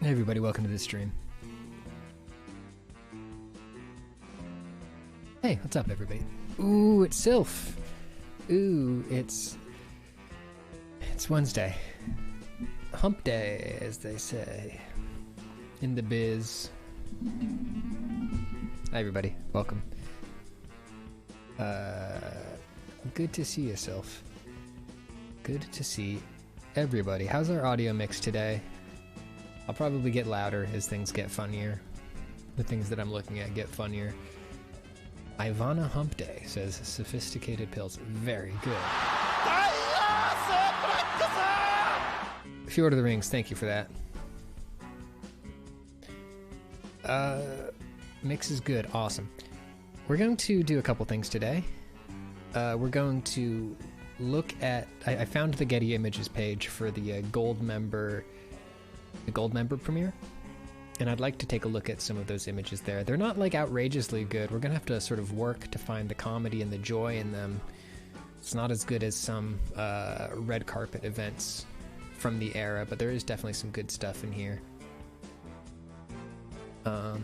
Hey everybody, welcome to the stream. Hey, what's up everybody? Ooh, it's Sylph. Ooh, it's Wednesday. Hump day, as they say. In the biz. Hi everybody, welcome. Good to see you, Sylph. Good to see everybody. How's our audio mix today? I'll probably get louder as things get funnier. The things that I'm looking at get funnier. Ivana Hump Day says sophisticated pills. Very good. Fjord of the Rings, thank you for that. Mix is good, awesome. We're going to do a couple things today. We're going to look at... I found the Getty Images page for the Goldmember premiere, and I'd like to take a look at some of those images there. They're not like outrageously good. We're gonna have to sort of work to find the comedy and the joy in them. It's not as good as some red carpet events from the era, but there is definitely some good stuff in here. But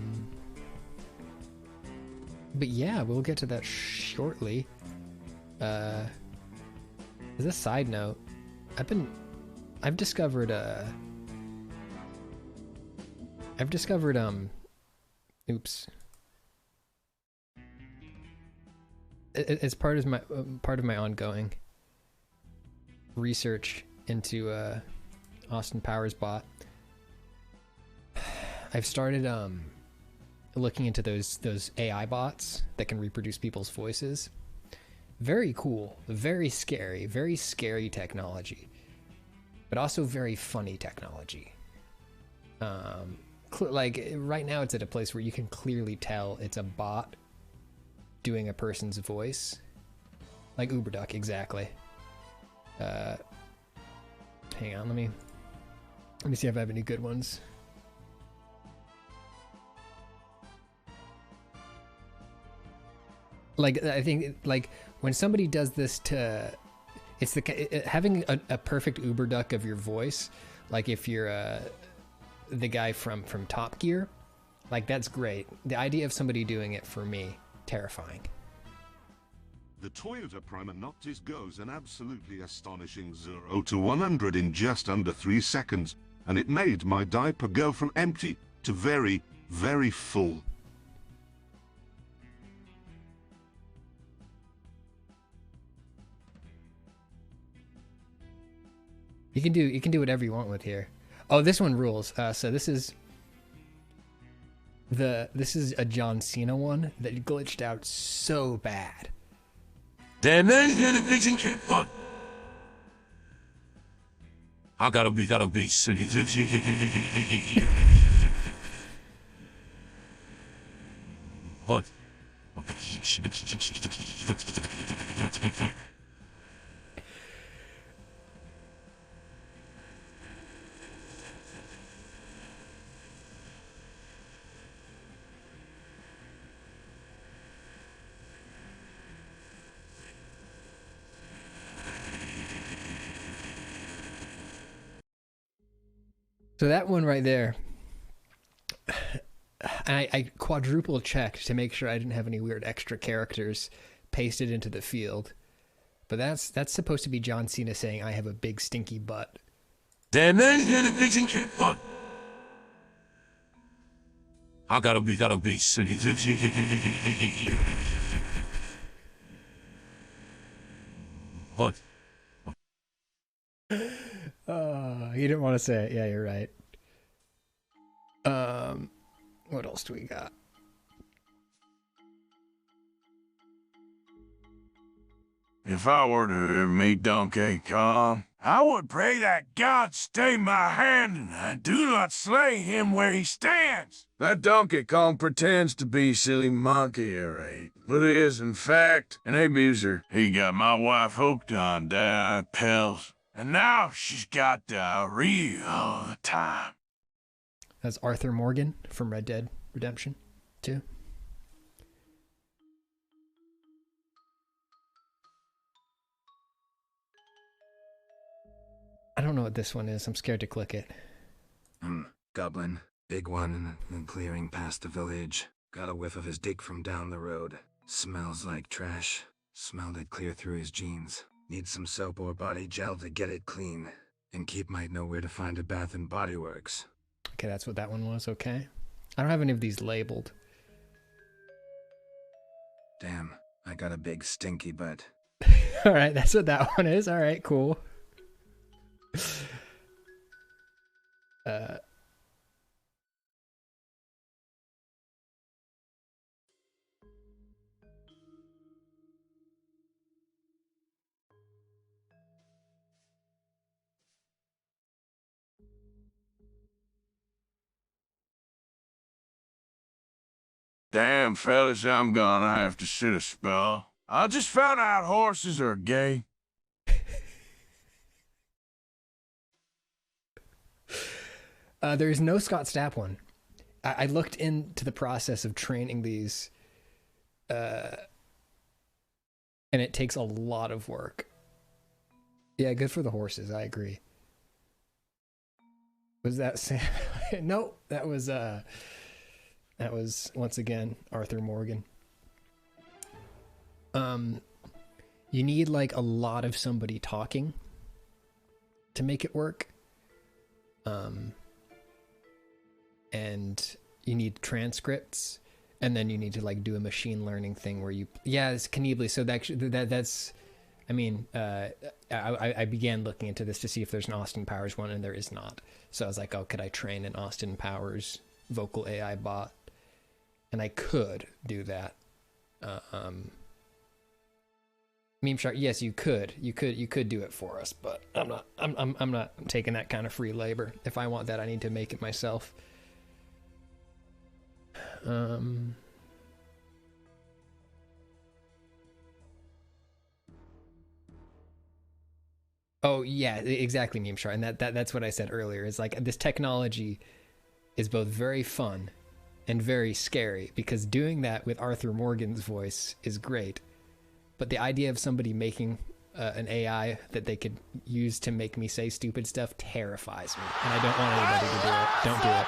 yeah, we'll get to that shortly. As a side note, I've discovered oops. As part of my ongoing research into Austin Powers bot, I've started looking into those AI bots that can reproduce people's voices. Very cool, very scary technology, but also very funny technology. Like right now it's at a place where you can clearly tell it's a bot doing a person's voice, like UberDuck, exactly. Hang on, let me see if I have any good ones. Like I think like when somebody does this to, it's having a perfect UberDuck of your voice, like if you're the guy from Top Gear, like that's great. The idea of somebody doing it for me, terrifying. The Toyota Prima Noctis goes an absolutely astonishing 0 to 100 in just under 3 seconds, and it made my diaper go from empty to very, very full. You can do whatever you want with here. Oh, this one rules. So this is a John Cena one that glitched out so bad. I gotta be what? So that one right there, I quadruple checked to make sure I didn't have any weird extra characters pasted into the field. But that's supposed to be John Cena saying, "I have a big stinky butt." I gotta be what? You didn't want to say it. Yeah, you're right. What else do we got? If I were to meet Donkey Kong, I would pray that God stay my hand and do not slay him where he stands. That Donkey Kong pretends to be silly monkey, alright, but he is in fact an abuser. He got my wife hooked on pills, and now she's got real time. That's Arthur Morgan from Red Dead Redemption 2. I don't know what this one is. I'm scared to click it. Goblin. Big one in the clearing past the village. Got a whiff of his dick from down the road. Smells like trash. Smelled it clear through his jeans. Need some soap or body gel to get it clean. And Keep might know where to find a Bath and Body Works. Okay, that's what that one was, okay. I don't have any of these labeled. Damn, I got a big stinky butt. Alright, that's what that one is. Alright, cool. Damn, fellas, I'm gonna have to sit a spell. I just found out horses are gay. There is no Scott Stapp one. I looked into the process of training these, and it takes a lot of work. Yeah, good for the horses, I agree. Was that Sam? No, that was once again Arthur Morgan. You need like a lot of somebody talking to make it work. And you need transcripts, and then you need to like do a machine learning thing where you, yeah, it's Kneebly. So that's, I mean, I began looking into this to see if there's an Austin Powers one, and there is not. So I was like, oh, could I train an Austin Powers vocal AI bot? And I could do that. Meme Shark, yes, you could do it for us, but I'm not taking that kind of free labor. If I want that, I need to make it myself. Oh yeah, exactly, Meme Shark, and that's what I said earlier. Is like this technology is both very fun and very scary, because doing that with Arthur Morgan's voice is great, but the idea of somebody making an AI that they could use to make me say stupid stuff terrifies me, and I don't want anybody to do it. Don't do it.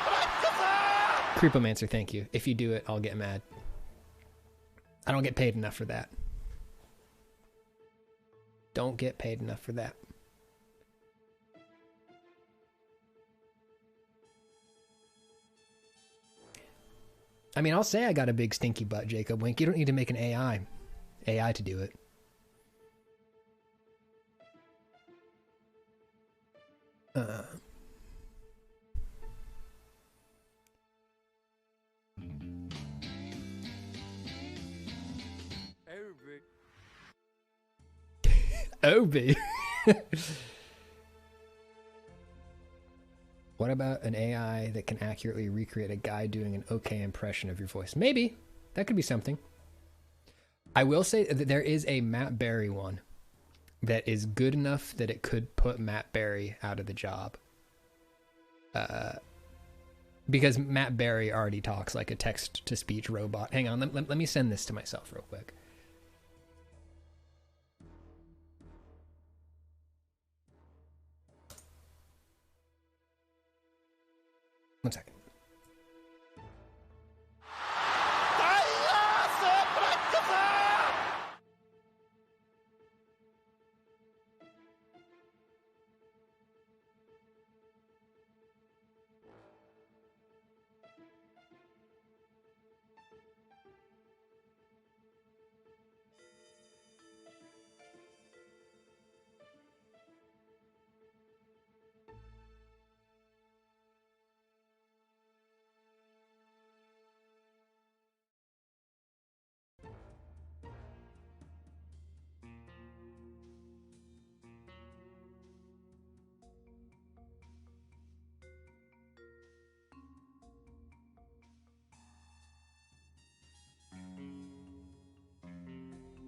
Creepomancer, thank you. If you do it, I'll get mad. I don't get paid enough for that. Don't get paid enough for that. I mean, I'll say I got a big stinky butt, Jacob Wink. You don't need to make an AI to do it. Obi. What about an AI that can accurately recreate a guy doing an okay impression of your voice? Maybe. That could be something. I will say that there is a Matt Berry one that is good enough that it could put Matt Berry out of the job. Because Matt Berry already talks like a text-to-speech robot. Hang on, let me send this to myself real quick. One second.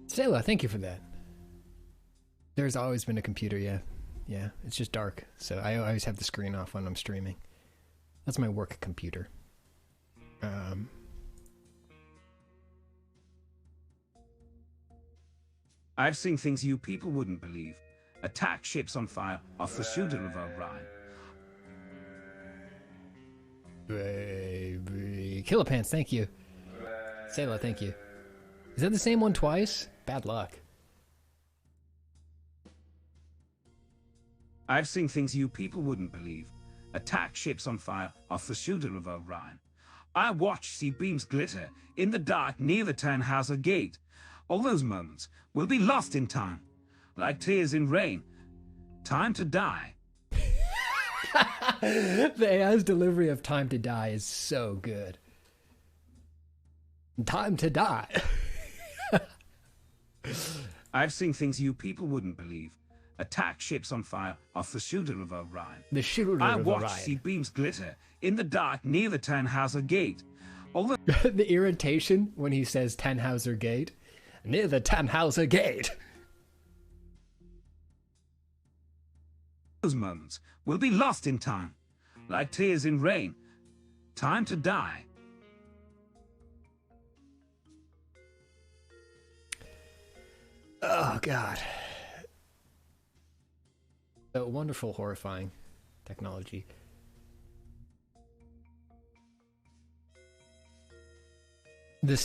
Sayla, thank you for that. There's always been a computer, yeah. Yeah, it's just dark, so I always have the screen off when I'm streaming. That's my work computer. I've seen things you people wouldn't believe. Attack ships on fire off the shooter of Orion. Baby. Kilopants, thank you. Sayla, thank you. Is that the same one twice? Bad luck. I've seen things you people wouldn't believe. Attack ships on fire off the shoulder of Orion. I watched sea beams glitter in the dark near the Tannhauser Gate. All those moments will be lost in time, like tears in rain. Time to die. The AI's delivery of time to die is so good. Time to die. I've seen things you people wouldn't believe. Attack ships on fire off the shoulder of Orion. The shooter I of watched Orion. sea beams glitter in the dark near the Tannhauser Gate. All The irritation when he says Tannhauser Gate. Near the Tannhauser Gate. those moments will be lost in time, like tears in rain. Time to die. Oh, God. So wonderful, horrifying technology. The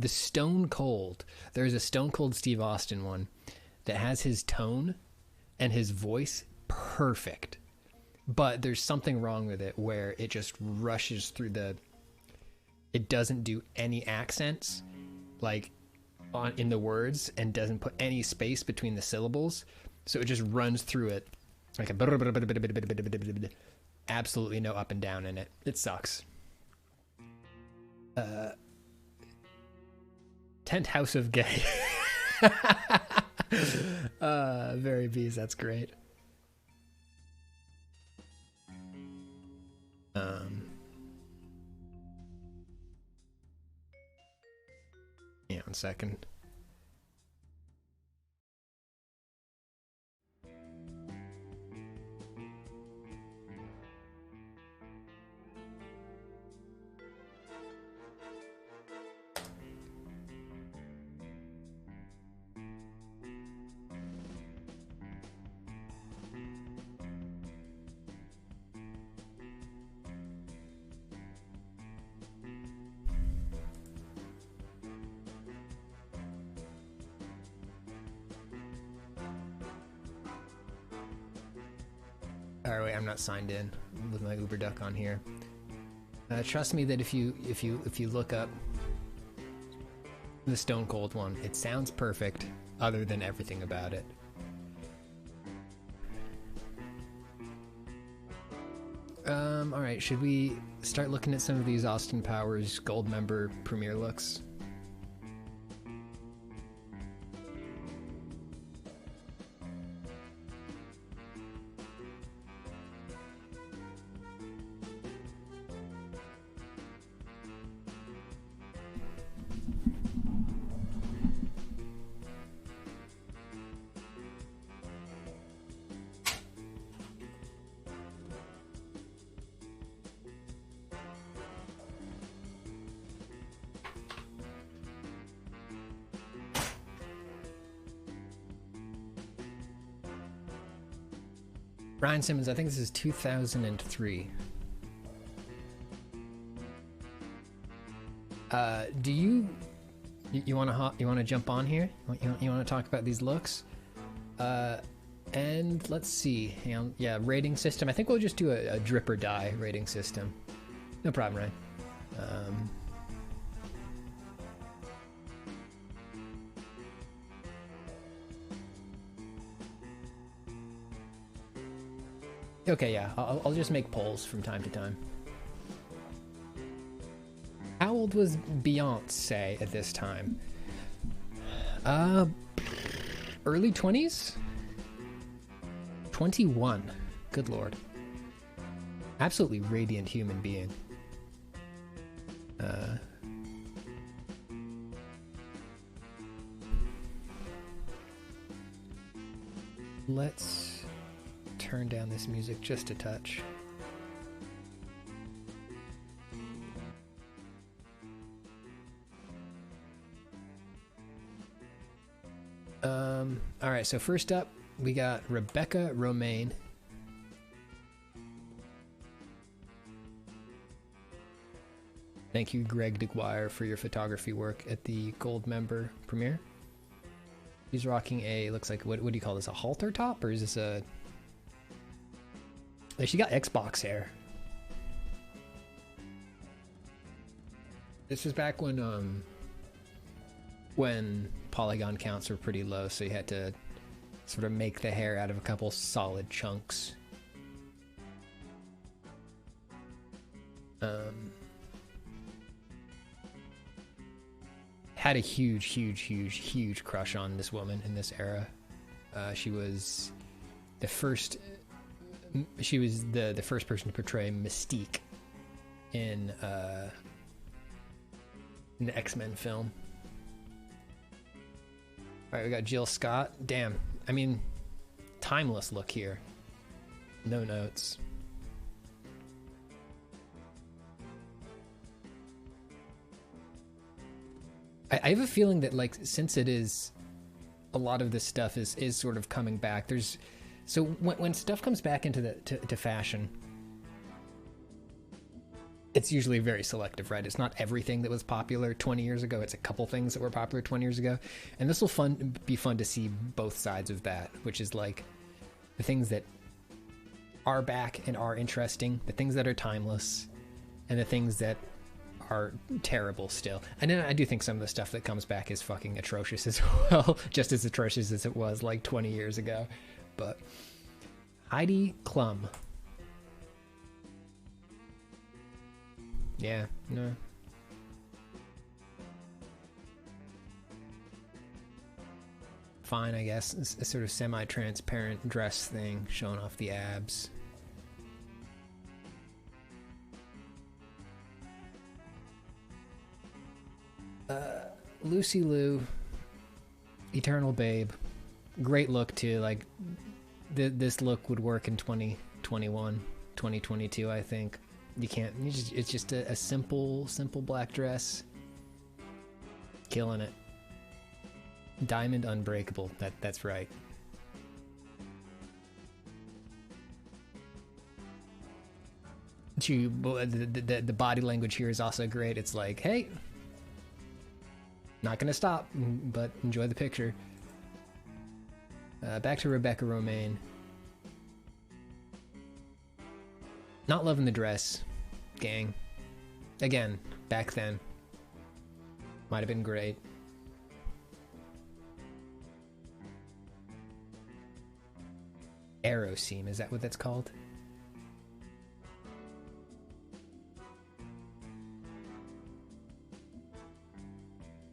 Stone Cold. There's a Stone Cold Steve Austin one that has his tone and his voice perfect. But there's something wrong with it where it just rushes through the... It doesn't do any accents, like, in the words, and doesn't put any space between the syllables. So it just runs through it like a... Absolutely no up and down in it. It sucks. Tent House of Gay. Very bees, that's great. Yeah, 1 second. Alright, wait, I'm not signed in with my Uber Duck on here. Trust me that if you look up the Stone Cold one, it sounds perfect, other than everything about it. Alright, should we start looking at some of these Austin Powers Goldmember premiere looks? Ryan Simmons, I think this is 2003. Do you want to jump on here? You want to talk about these looks? And let's see. Hang on. Yeah, rating system. I think we'll just do a drip or die rating system. No problem, Ryan. Okay, yeah, I'll just make polls from time to time. How old was Beyonce at this time? Early 20s? 21. Good lord. Absolutely radiant human being. Let's turn down this music just a touch. All right, so first up, we got Rebecca Romaine. Thank you, Greg DeGuire, for your photography work at the Goldmember premiere. He's rocking a, looks like, what do you call this, a halter top? Or is this a... Like, she got Xbox hair. This was back when polygon counts were pretty low, so you had to sort of make the hair out of a couple solid chunks. Had a huge crush on this woman in this era. She was the first. She was the first person to portray Mystique in the X-Men film. All right, we got Jill Scott. Damn, I mean, timeless look here. No notes. I have a feeling that, like, since it is, a lot of this stuff is sort of coming back. There's, so when stuff comes back into to fashion, it's usually very selective, right? It's not everything that was popular 20 years ago. It's a couple things that were popular 20 years ago. And this will be fun to see both sides of that, which is like the things that are back and are interesting, the things that are timeless, and the things that are terrible still. And then I do think some of the stuff that comes back is fucking atrocious as well, just as atrocious as it was like 20 years ago. But Heidi Klum. Yeah, no. Fine, I guess. It's a sort of semi-transparent dress thing, showing off the abs. Lucy Liu, Eternal Babe. Great look, too. Like, this look would work in 2021, 2022, I think. You can't, it's just a simple black dress. Killing it. Diamond Unbreakable, that's right. The body language here is also great. It's like, hey, not gonna stop, but enjoy the picture. Back to Rebecca Romaine. Not loving the dress, gang. Again, back then. Might have been great. Arrow seam, is that what that's called?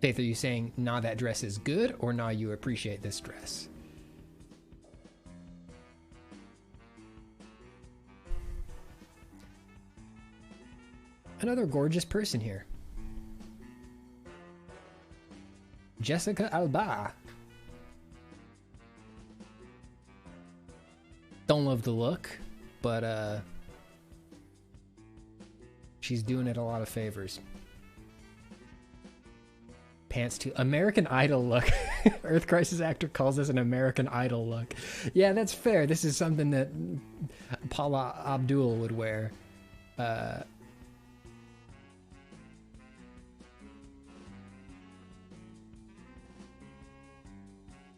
Faith, are you saying, nah, that dress is good, or nah, you appreciate this dress? Another gorgeous person here. Jessica Alba. Don't love the look, but she's doing it a lot of favors. Pants too. American Idol look. Earth Crisis actor calls this an American Idol look. Yeah, that's fair. This is something that Paula Abdul would wear. The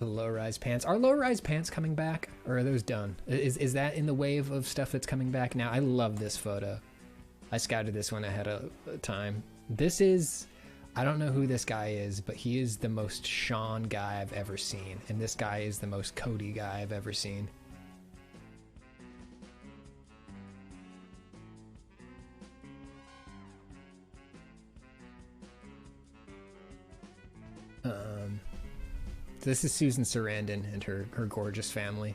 low-rise pants. Are low-rise pants coming back, or are those done? Is that in the wave of stuff that's coming back now? I love this photo. I scouted this one ahead of time. This is, I don't know who this guy is, but he is the most Sean guy I've ever seen, and this guy is the most Cody guy I've ever seen. This is Susan Sarandon and her gorgeous family.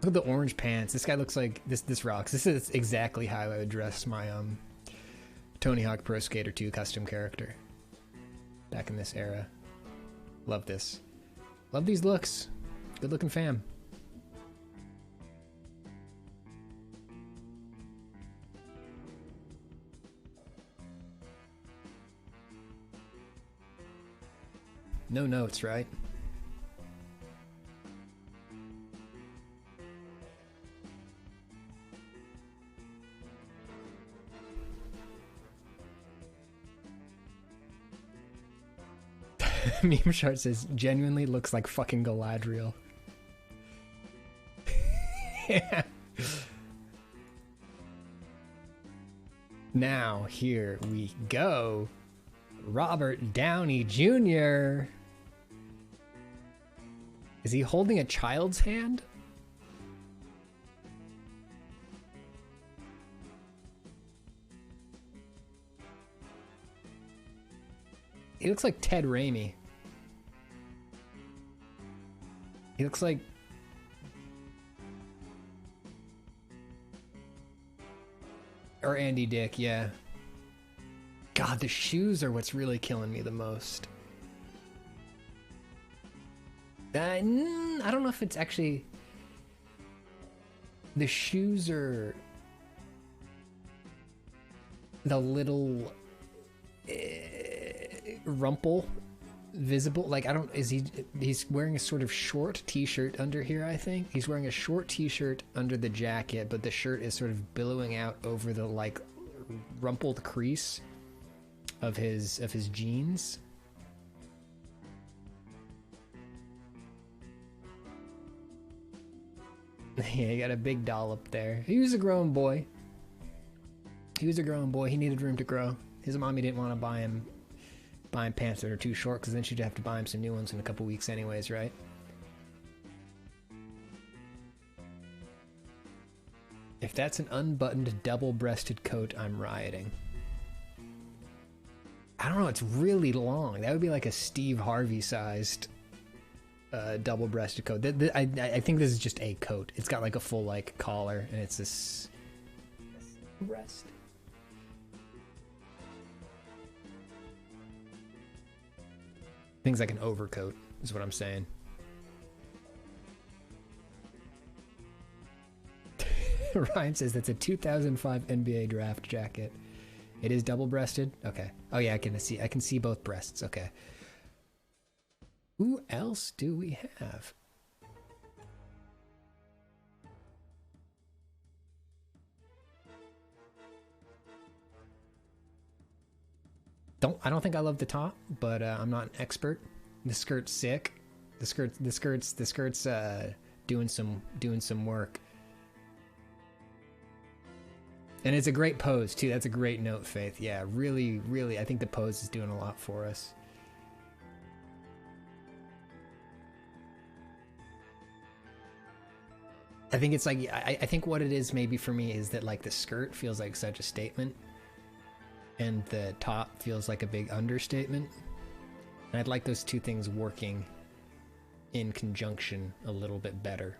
Look at the orange pants. This guy looks like this rocks. This is exactly how I would dress my Tony Hawk Pro Skater 2 custom character back in this era. Love this. Love these looks. Good looking fam. No notes, right? Meme Shard says, genuinely looks like fucking Galadriel. Yeah. Now, here we go. Robert Downey Jr. Is he holding a child's hand? He looks like Ted Raimi. He looks like... Or Andy Dick, yeah. God, the shoes are what's really killing me the most. I don't know if it's actually... The shoes are... The little... rumple visible. Like, I don't... He's wearing a sort of short t-shirt under here, I think. He's wearing a short t-shirt under the jacket, but the shirt is sort of billowing out over the, like, rumpled crease of his jeans. Yeah, he got a big dollop there. He was a grown boy. He needed room to grow. His mommy didn't want to buy him pants that are too short, because then she'd have to buy him some new ones in a couple weeks anyways, right? If that's an unbuttoned double-breasted coat, I'm rioting. I don't know, it's really long. That would be like a Steve Harvey-sized double-breasted coat. I think this is just a coat. It's got like a full like collar, and it's this breast. Things like an overcoat is what I'm saying. Ryan says that's a 2005 NBA draft jacket. It is double-breasted? Okay. Oh yeah, I can see both breasts. Okay. Who else do we have? I don't think I love the top, but I'm not an expert. The skirt's sick. The skirt's doing some work. And it's a great pose too. That's a great note, Faith. Yeah, really, really, I think the pose is doing a lot for us. I think it's like, I think what it is maybe for me is that like the skirt feels like such a statement, and the top feels like a big understatement. And I'd like those two things working in conjunction a little bit better.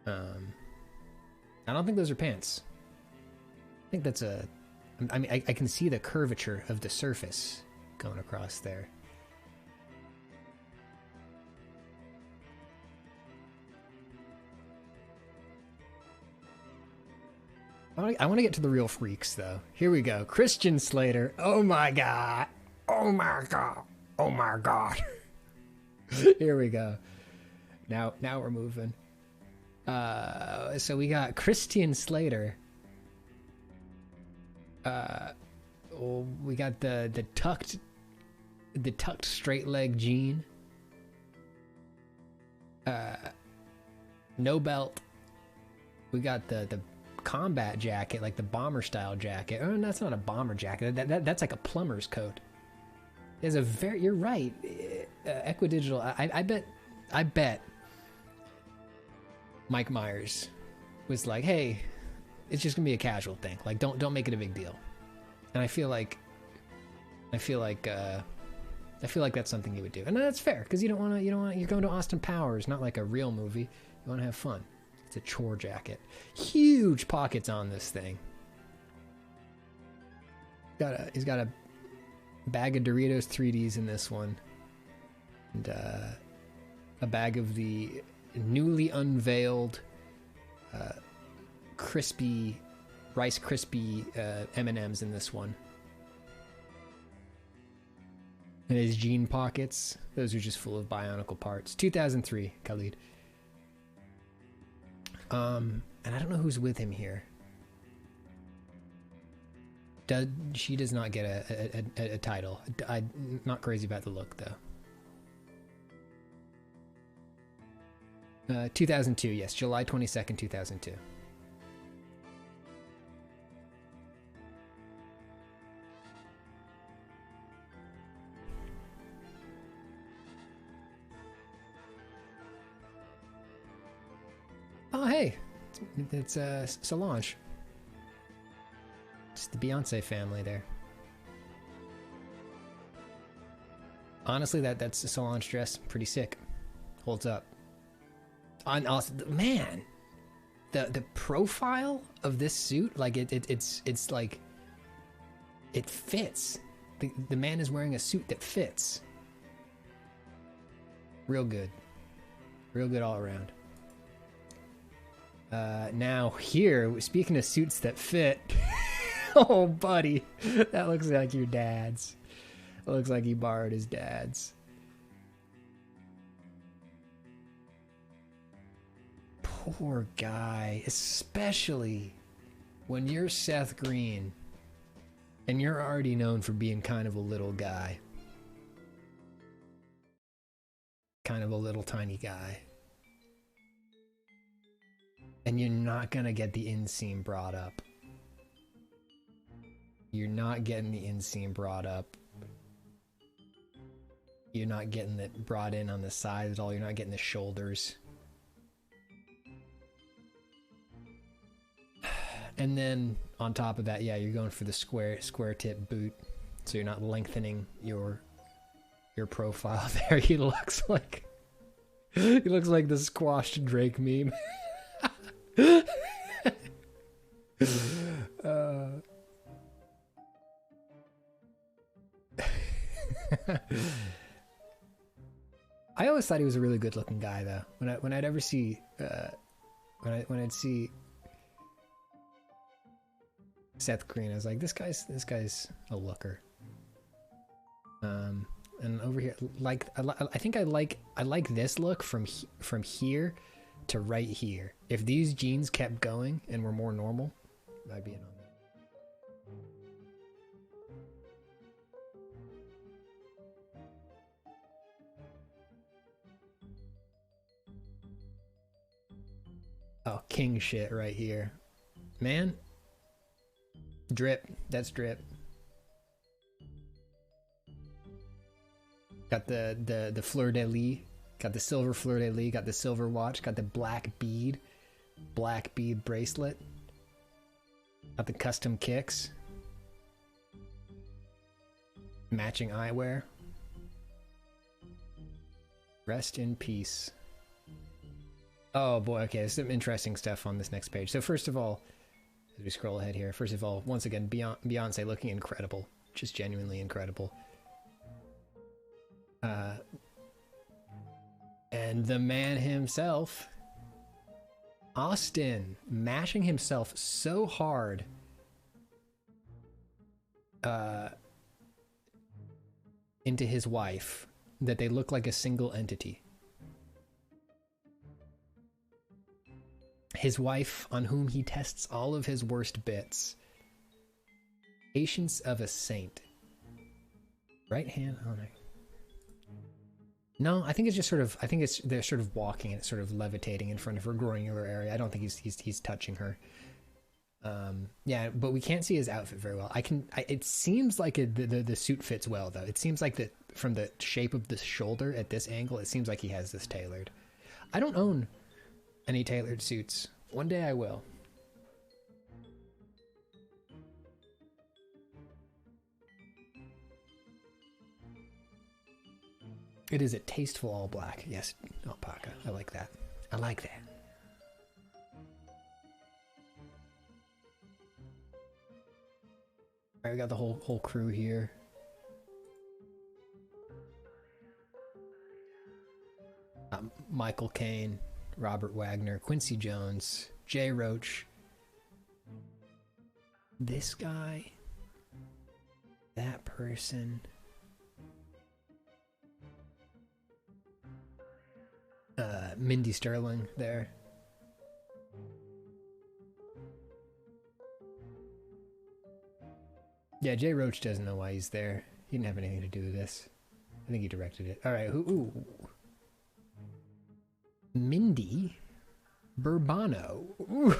I don't think those are pants. I think that's a... I mean, I can see the curvature of the surface going across there. I want to get to the real freaks, though. Here we go. Christian Slater. Oh my god. Oh my god. Oh my god. Here we go. Now we're moving. So we got Christian Slater. We got the tucked straight leg jean. No belt. We got the combat jacket, like the bomber style jacket. Oh, that's not a bomber jacket. That's like a plumber's coat. There's a you're right. Equidigital. I bet Mike Myers was like, hey, it's just gonna be a casual thing. Like, don't make it a big deal. And I feel like that's something he would do. And that's fair, because you're going to Austin Powers, not like a real movie. You want to have fun. It's a chore jacket. Huge pockets on this thing. He's got a bag of Doritos 3Ds in this one. And a bag of the newly unveiled crispy Rice Krispie M&Ms in this one. And his jean pockets, those are just full of bionicle parts. 2003, Khalid. And I don't know who's with him here. She does not get a title. I'm not crazy about the look, though. 2002, yes. July 22nd, 2002. Oh, hey. It's Solange. It's the Beyonce family there. Honestly, that's a Solange dress. Pretty sick. Holds up. Man, the profile of this suit, like it's like it fits. The man is wearing a suit that fits. Real good all around. Now here, speaking of suits that fit. Oh, buddy, that looks like your dad's. It looks like he borrowed his dad's. Poor guy, especially when you're Seth Green and you're already known for being kind of a little guy. Kind of a little tiny guy. And you're not gonna get the inseam brought up. You're not getting the inseam brought up. You're not getting it brought in on the sides at all. You're not getting the shoulders. And then on top of that, yeah, you're going for the square tip boot, so you're not lengthening your profile there. He looks like the squashed Drake meme. I always thought he was a really good looking guy, though. When I'd ever see when I'd see Seth Green, I was like, this guy's a looker. And over here, like I think I like this look from here to right here. If these jeans kept going and were more normal, I'd be in on that. Oh, king shit right here. Man. Drip. That's drip. Got the fleur-de-lis. Got the silver fleur-de-lis. Got the silver watch. Got the black bead bracelet. Got the custom kicks. Matching eyewear. Rest in peace. Oh boy, okay, there's some interesting stuff on this next page. So first of all, as we scroll ahead here, first of all, once again, Beyonce looking incredible. Just genuinely incredible. And the man himself, Austin, mashing himself so hard into his wife that they look like a single entity. His wife, on whom he tests all of his worst bits. Patience of a saint. Right hand? Oh no. No, I think it's just sort of. I think they're sort of walking and it's sort of levitating in front of her groinular area. I don't think he's touching her. Yeah, but we can't see his outfit very well. It seems like the suit fits well though. It seems like that from the shape of the shoulder at this angle, it seems like he has this tailored. I don't own any tailored suits. One day I will. It is a tasteful all black. Yes, alpaca. I like that. I like that. All right, we got the whole crew here. Michael Caine, Robert Wagner, Quincy Jones, Jay Roach. This guy, that person. Mindy Sterling there. Yeah, Jay Roach doesn't know why he's there. He didn't have anything to do with this. I think he directed it. All right, ooh. Mindy Burbano. Ooh.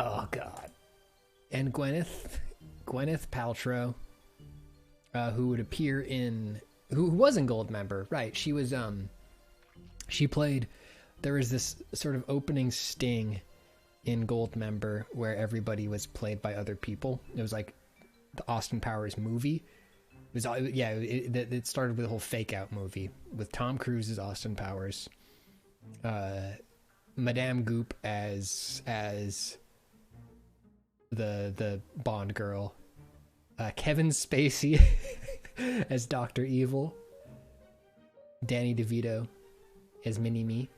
Oh God. And Gwyneth Paltrow, who would appear in, who was in Goldmember, right? She was she played. There was this sort of opening sting in Goldmember where everybody was played by other people. It was like the Austin Powers movie. It was it started with a whole fake out movie with Tom Cruise as Austin Powers, Madame Goop as the Bond girl, Kevin Spacey as Dr. Evil, Danny DeVito as Mini-Me.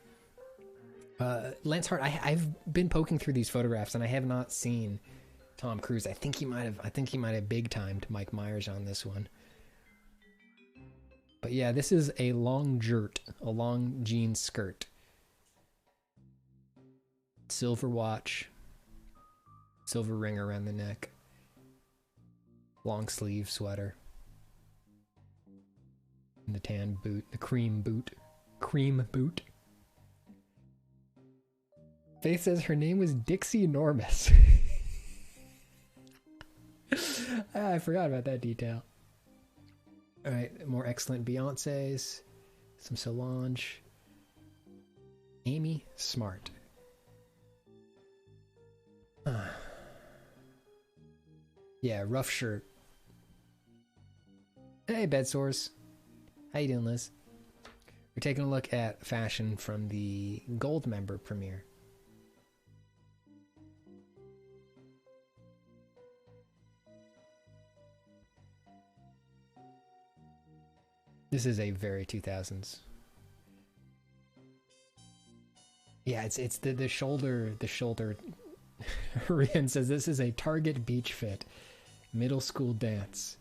Lance Hart, I've been poking through these photographs and I have not seen Tom Cruise. I think he might have big timed Mike Myers on this one. But yeah, this is a long jean skirt. Silver watch. Silver ring around the neck. Long sleeve sweater. And the tan boot, the cream boot. Faith says her name was Dixie Enormous. I forgot about that detail. Alright, more excellent Beyonce's. Some Solange. Amy Smart. Yeah, rough shirt. Hey, bed sores. How you doing, Liz? We're taking a look at fashion from the Goldmember premiere. This is a very 2000s. Yeah, it's the shoulder. Rian says this is a Target beach fit, middle school dance.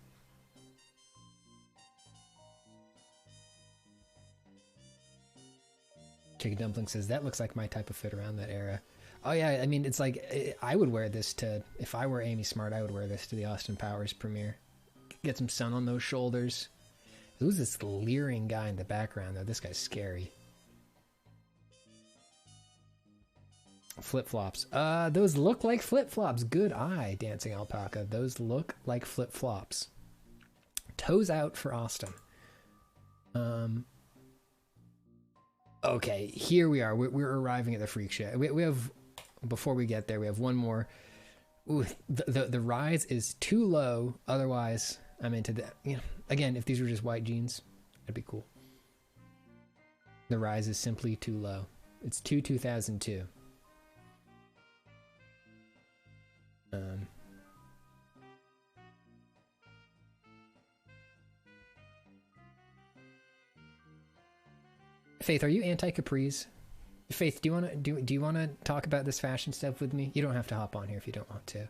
Chicken Dumpling says that looks like my type of fit around that era. Oh yeah, I mean it's like I would wear this to, if I were Amy Smart, I would wear this to the Austin Powers premiere. Get some sun on those shoulders. Who's this leering guy in the background though? This guy's scary. Flip-flops. Those look like flip-flops. Good eye, Dancing Alpaca. Those look like flip-flops. Toes out for Austin. Okay, here we are. We're arriving at the freak show. We have, before we get there, we have one more. Ooh, the rise is too low. Otherwise, I'm into that. You know, again, if these were just white jeans, that'd be cool. The rise is simply too low. It's 2002. Faith, are you anti-capris? Faith, do you want to talk about this fashion stuff with me? You don't have to hop on here if you don't want to.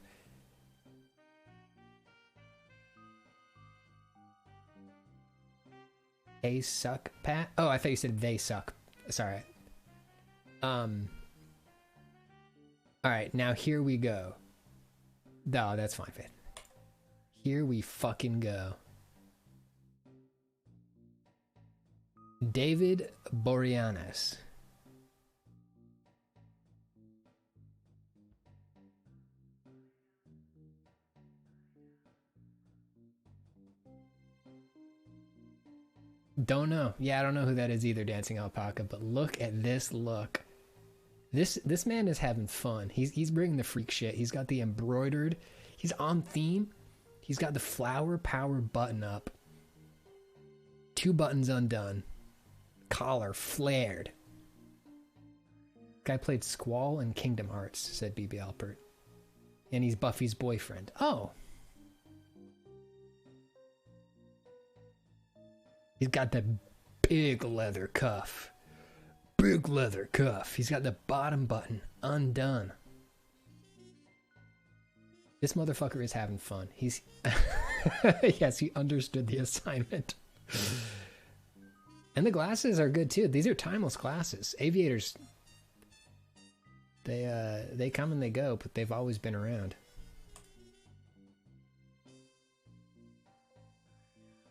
They suck, Pat? Oh, I thought you said they suck. Sorry. Alright, now here we go. No, that's fine, Faith. Here we fucking go. David Boreanaz. Don't know. Yeah, I don't know who that is either, Dancing Alpaca, but look at this look. This man is having fun. He's bringing the freak shit. He's got the embroidered. He's on theme. He's got the flower power button up. 2 buttons undone. Collar flared. Guy played Squall in Kingdom Hearts, said BB Alpert. And he's Buffy's boyfriend. Oh. He's got the big leather cuff. Big leather cuff. He's got the bottom button undone. This motherfucker is having fun. He's... Yes, he understood the assignment. And the glasses are good too. These are timeless glasses. Aviators, they come and they go, but they've always been around.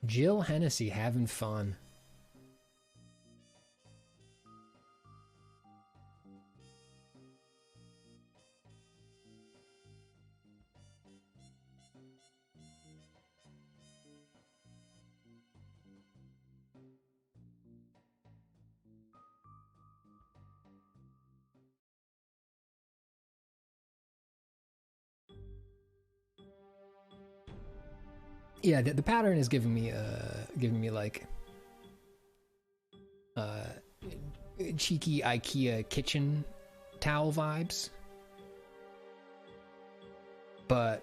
Jill Hennessy having fun. Yeah, the pattern is giving me like cheeky IKEA kitchen towel vibes, but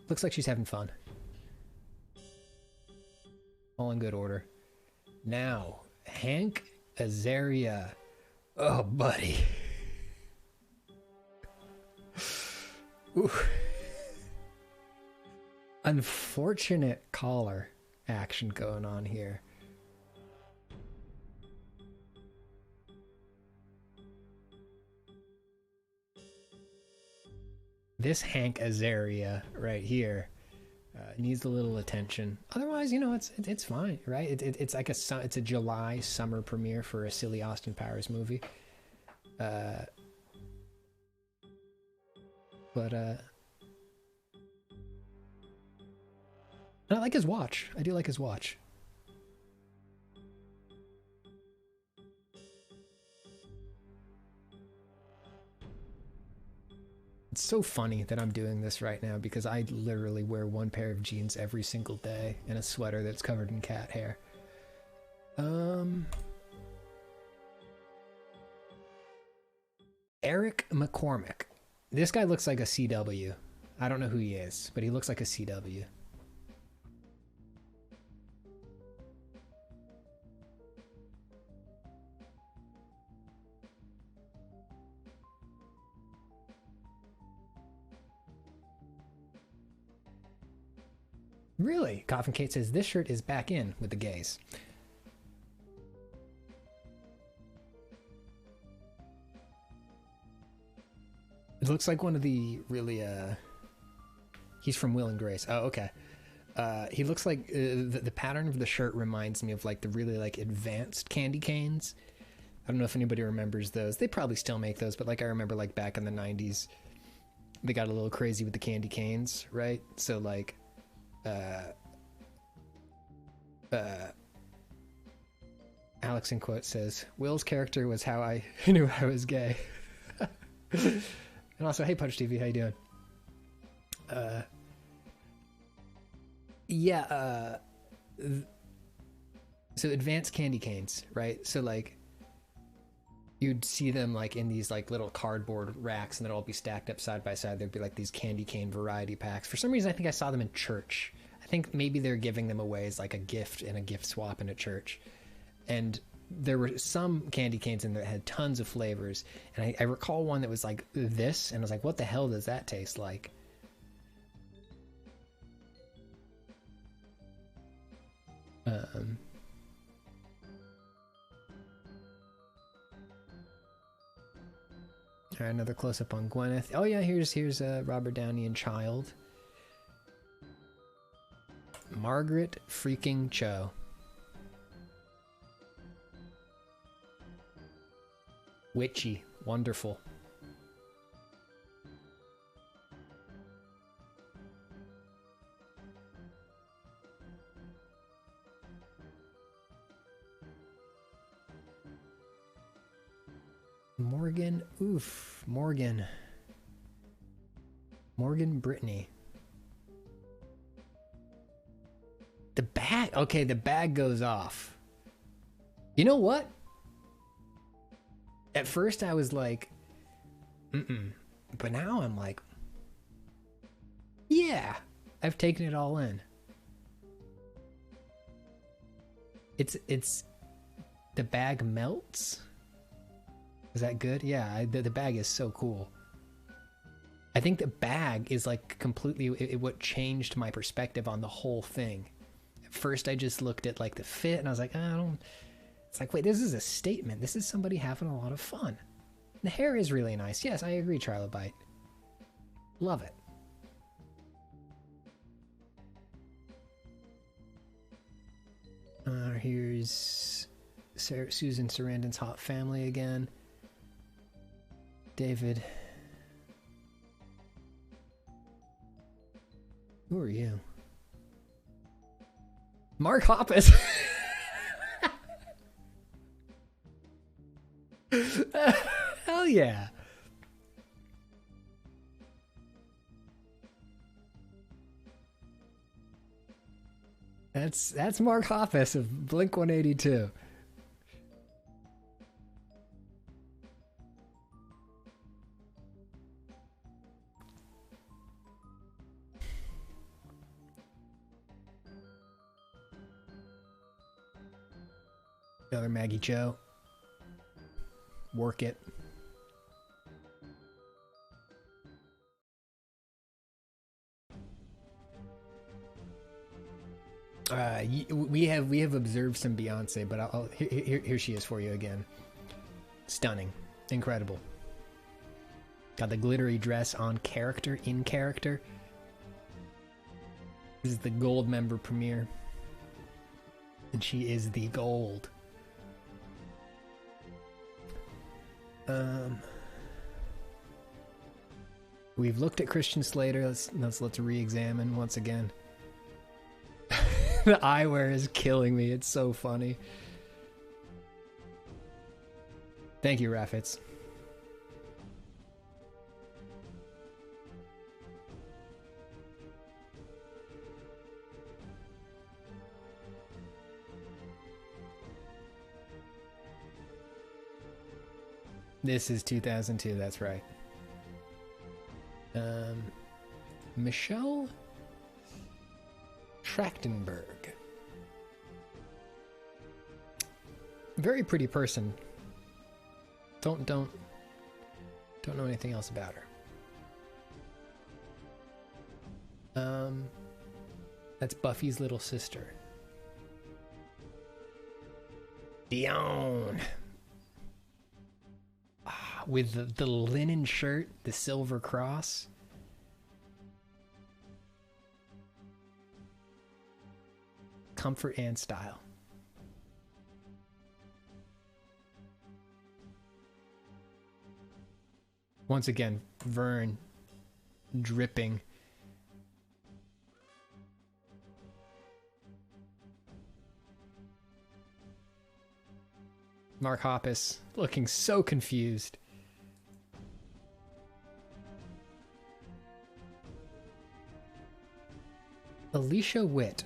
looks like she's having fun. All in good order. Now, Hank Azaria. Oh, buddy. Ooh. Unfortunate collar action going on here. This Hank Azaria right here needs a little attention. Otherwise, you know, it's fine, right? It's like it's a July summer premiere for a silly Austin Powers movie. And I like his watch. I do like his watch. It's so funny that I'm doing this right now because I literally wear one pair of jeans every single day and a sweater that's covered in cat hair. Eric McCormick. This guy looks like a CW. I don't know who he is, but he looks like a CW. Really? Coffin Kate says this shirt is back in with the gays. It looks like one of the really he's from Will and Grace. Oh, okay. He looks like the pattern of the shirt reminds me of like the really like advanced candy canes. I don't know if anybody remembers those. They probably still make those, but like I remember like back in the 90s they got a little crazy with the candy canes, right? So like Alex in quote says, Will's character was how I knew I was gay. And also, hey Punch TV, how you doing? So advanced candy canes, right? So like you'd see them like in these like little cardboard racks and they'd all be stacked up side by side. There'd be like these candy cane variety packs. For some reason I think I saw them in church. I think maybe they're giving them away as like a gift and a gift swap in a church. And there were some candy canes in there that had tons of flavors. And I recall one that was like this, and I was like, what the hell does that taste like? All right, another close-up on Gwyneth. Oh yeah, here's Robert Downey and Child. Margaret freaking Cho. Witchy. Wonderful. Morgan. Oof. Morgan. Morgan Brittany. The bag. Okay, the bag goes off. You know what? At first I was like, but now I'm like, yeah, I've taken it all in. It's the bag melts. Is that good? Yeah, the bag is so cool. I think the bag is like completely what changed my perspective on the whole thing. At first, I just looked at like the fit, and I was like, I don't. It's like, wait, this is a statement. This is somebody having a lot of fun. The hair is really nice. Yes, I agree, Trilobite. Love it. Here's Susan Sarandon's hot family again. David. Who are you? Mark Hoppus. Hell yeah. That's Mark Hoppus of Blink-182. Another Maggie Joe. Work it. We have observed some Beyonce, but here she is for you again. Stunning, incredible. Got the glittery dress on character, in character. This is the Goldmember premiere, and she is the gold. We've looked at Christian Slater. Let's re-examine once again. The eyewear is killing me. It's so funny. Thank you, Raffitz. This is 2002, that's right. Michelle Trachtenberg. Very pretty person. Don't know anything else about her. That's Buffy's little sister. Dion. With the linen shirt, the silver cross. Comfort and style. Once again, Vern dripping. Mark Hoppus looking so confused. Alicia Witt.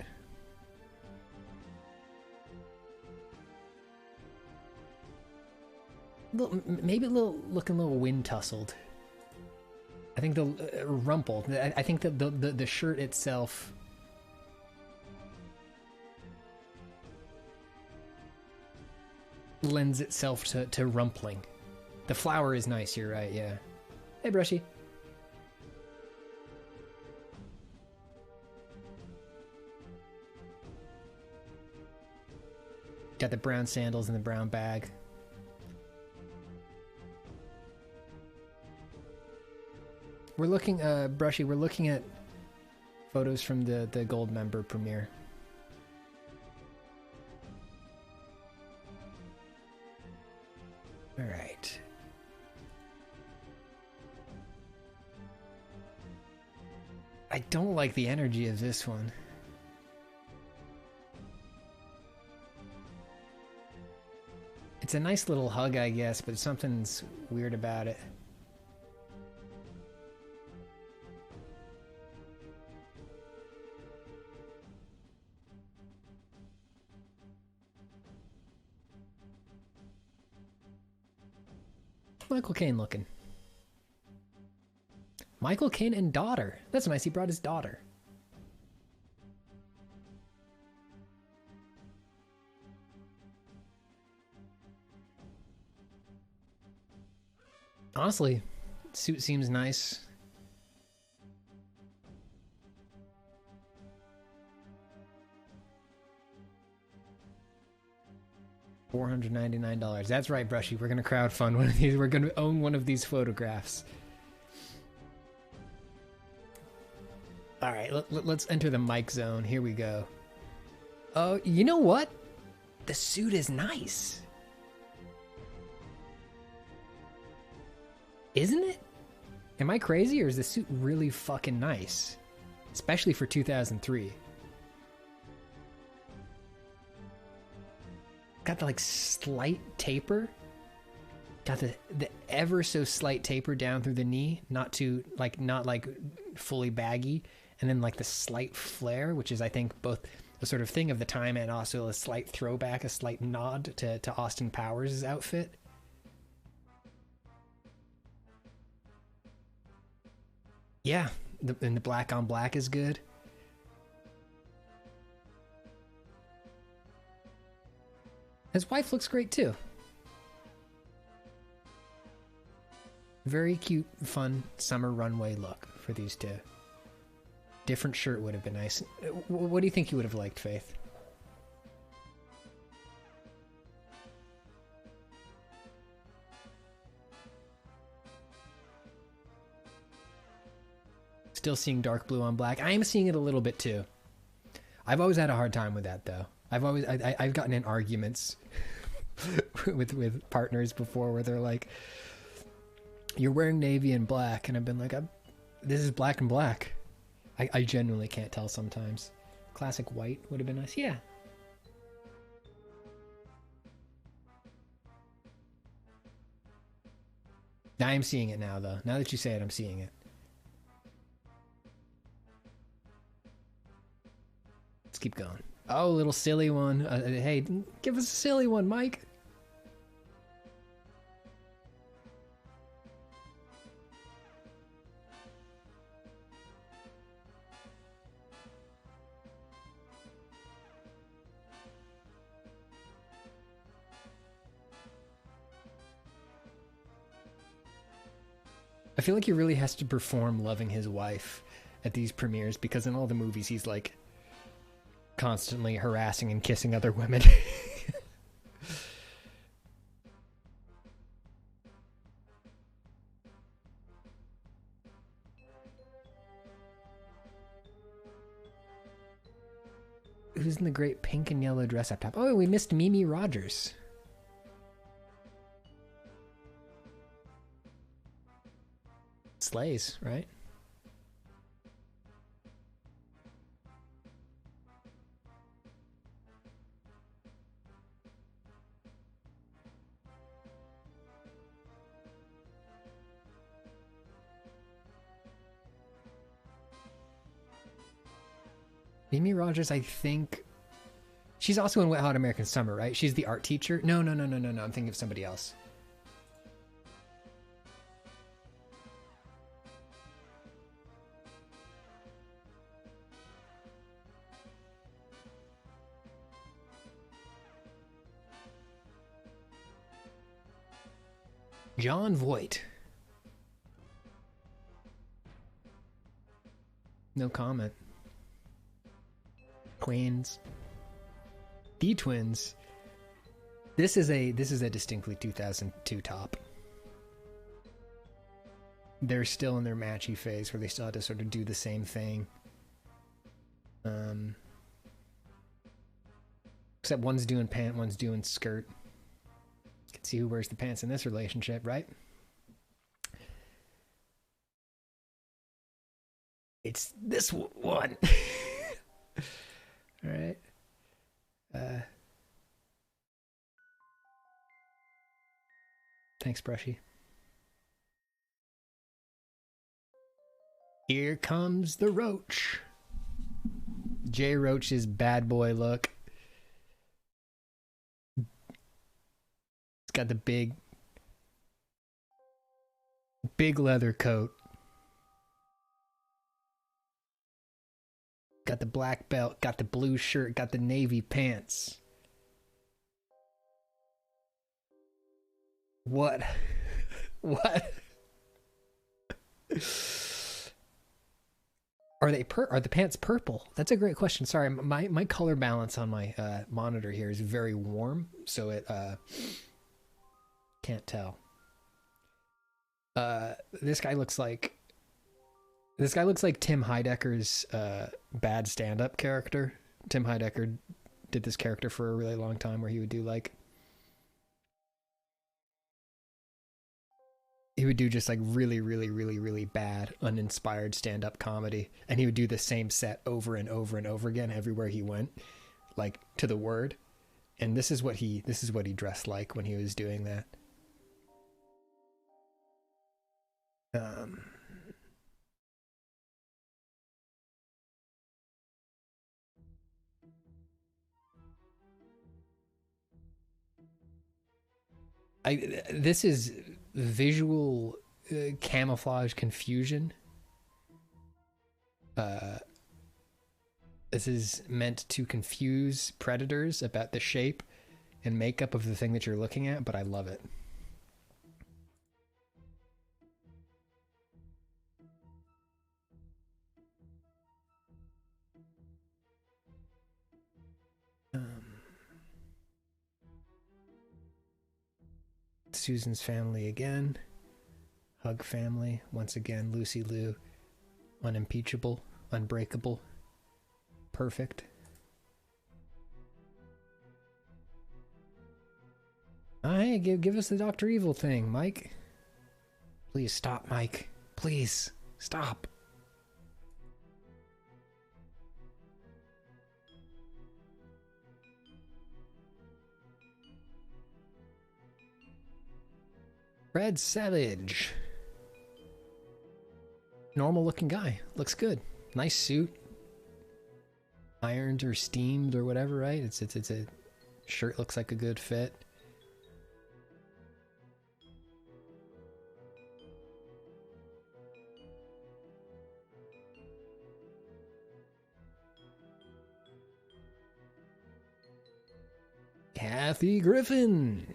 Maybe looking a little wind tussled. I think the rumpled. I think that the shirt itself lends itself to rumpling. The flower is nice. You're right. Yeah. Hey, Brushy. Got the brown sandals and the brown bag. We're looking, Brushy, we're looking at photos from the Goldmember premiere. All right. I don't like the energy of this one. It's a nice little hug, I guess, but something's weird about it. Michael Caine looking. Michael Caine and daughter. That's nice. He brought his daughter. Honestly, suit seems nice. $499. That's right, Brushy. We're gonna crowdfund one of these. We're gonna own one of these photographs. All right, let's enter the mic zone. Here we go. Oh, you know what? The suit is nice. Isn't it? Am I crazy, or is the suit really fucking nice? Especially for 2003. Got the like slight taper. Got the ever so slight taper down through the knee, not like fully baggy, and then like the slight flare, which is I think both a sort of thing of the time and also a slight throwback, a slight nod to Austin Powers' outfit. Yeah, and the black on black is good. His wife looks great too. Very cute, fun summer runway look for these two. Different shirt would have been nice. What do you think you would have liked, Faith? Still seeing dark blue on black. I am seeing it a little bit too. I've always had a hard time with that though. I've gotten in arguments with partners before where they're like, "You're wearing navy and black," and I've been like, "This is black and black." I genuinely can't tell sometimes. Classic white would have been nice. Yeah. Now I'm seeing it now though. Now that you say it, I'm seeing it. Let's keep going. Oh, little silly one. Hey, give us a silly one, Mike. I feel like he really has to perform loving his wife at these premieres because in all the movies he's like constantly harassing and kissing other women. Who's in the great pink and yellow dress up top? Oh, we missed Mimi Rogers. Slays, right? Mimi Rogers, I think she's also in Wet Hot American Summer, right? She's the art teacher. No. I'm thinking of somebody else. John Voight. No comment. Twins. The Twins. This is a distinctly 2002 top. They're still in their matchy phase where they still have to sort of do the same thing. Except one's doing pant, one's doing skirt. Can see who wears the pants in this relationship, right? It's this one. All right. Thanks, Brushy. Here comes the Roach. Jay Roach's bad boy look. It's got the big leather coat. Got the black belt, got the blue shirt, got the navy pants. What? What? Are the pants purple? That's a great question. Sorry, my color balance on my monitor here is very warm, so it can't tell. This guy looks like Tim Heidecker's bad stand-up character. Tim Heidecker did this character for a really long time where he would do just like really, really, really, really bad, uninspired stand-up comedy, and he would do the same set over and over and over again everywhere he went, like to the word. And this is what he dressed like when he was doing that. This is visual camouflage confusion. This is meant to confuse predators about the shape and makeup of the thing that you're looking at, but I love it. Susan's family again. Hug family once again. Lucy Liu, unimpeachable, unbreakable, perfect. Hey, give us the Dr. Evil thing, Mike. Please stop, Mike. Please stop. Red Savage. Normal looking guy. Looks good. Nice suit. Ironed or steamed or whatever, right? It's a shirt, looks like a good fit. Kathy Griffin.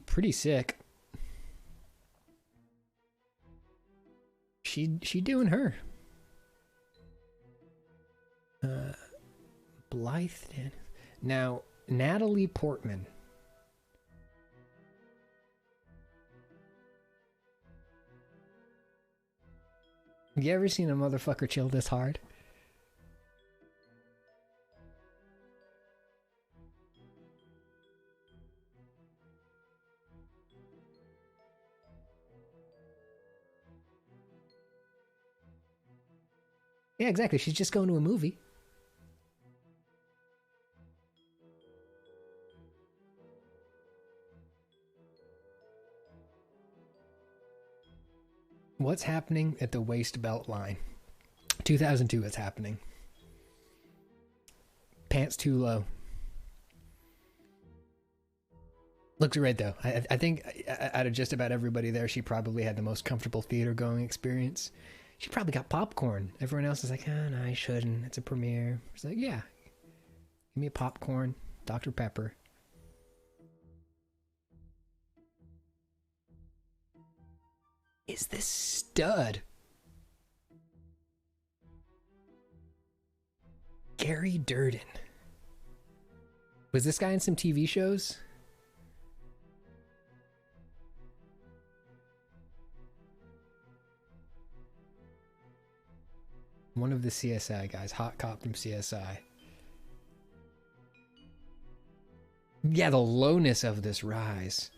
Pretty sick. She doing her. Blythe. Now, Natalie Portman. You ever seen a motherfucker chill this hard? Yeah, exactly. She's just going to a movie. What's happening at the waist belt line? 2002 is happening. Pants too low. Looks great though. I think out of just about everybody there, she probably had the most comfortable theater going experience. She probably got popcorn. Everyone else is like, oh, no, I shouldn't. It's a premiere. She's like, yeah. Give me a popcorn. Dr. Pepper. Is this stud? Gary Durden. Was this guy in some TV shows? One of the CSI guys. Hot cop from CSI. Yeah, the lowness of this rise.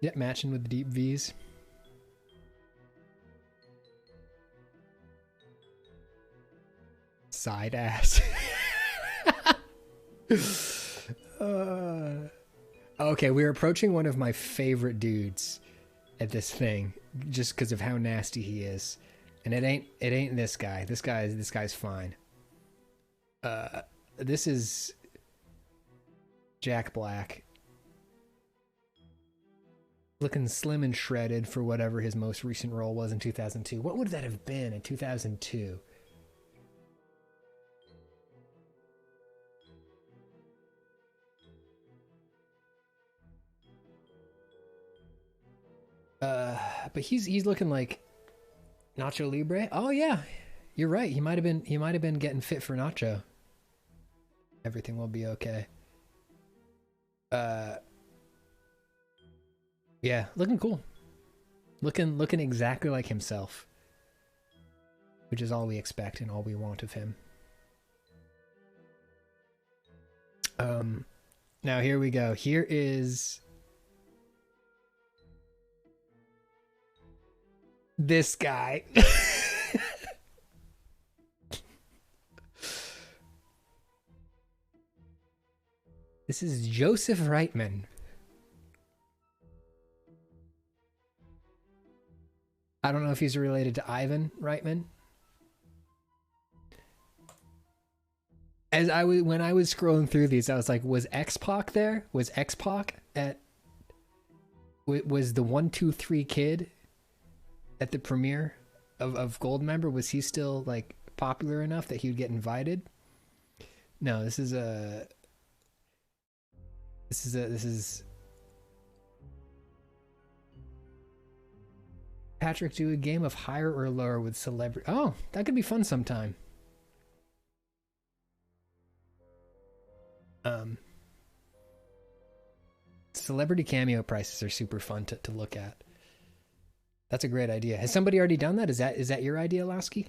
Yep, matching with the deep V's. Side ass. Okay, we're approaching one of my favorite dudes at this thing, just because of how nasty he is, and it ain't this guy. This guy's fine. This is Jack Black, looking slim and shredded for whatever his most recent role was in 2002. What would that have been in 2002? But he's looking like Nacho Libre. Oh yeah, you're right. He might have been getting fit for Nacho. Everything will be okay. Yeah, looking cool. Looking exactly like himself, which is all we expect and all we want of him. Now here we go. Here is this guy. This is Joseph Reitman. I don't know if he's related to Ivan Reitman. When I was scrolling through these, I was like, was X-Pac there? Was X-Pac at... Was the 1-2-3 kid at the premiere of Goldmember? Was he still, like, popular enough that he would get invited? No, this is Patrick, do a game of higher or lower with celebrity. Oh, that could be fun sometime. Celebrity cameo prices are super fun to look at. That's a great idea. Has somebody already done that? Is that your idea, Lasky?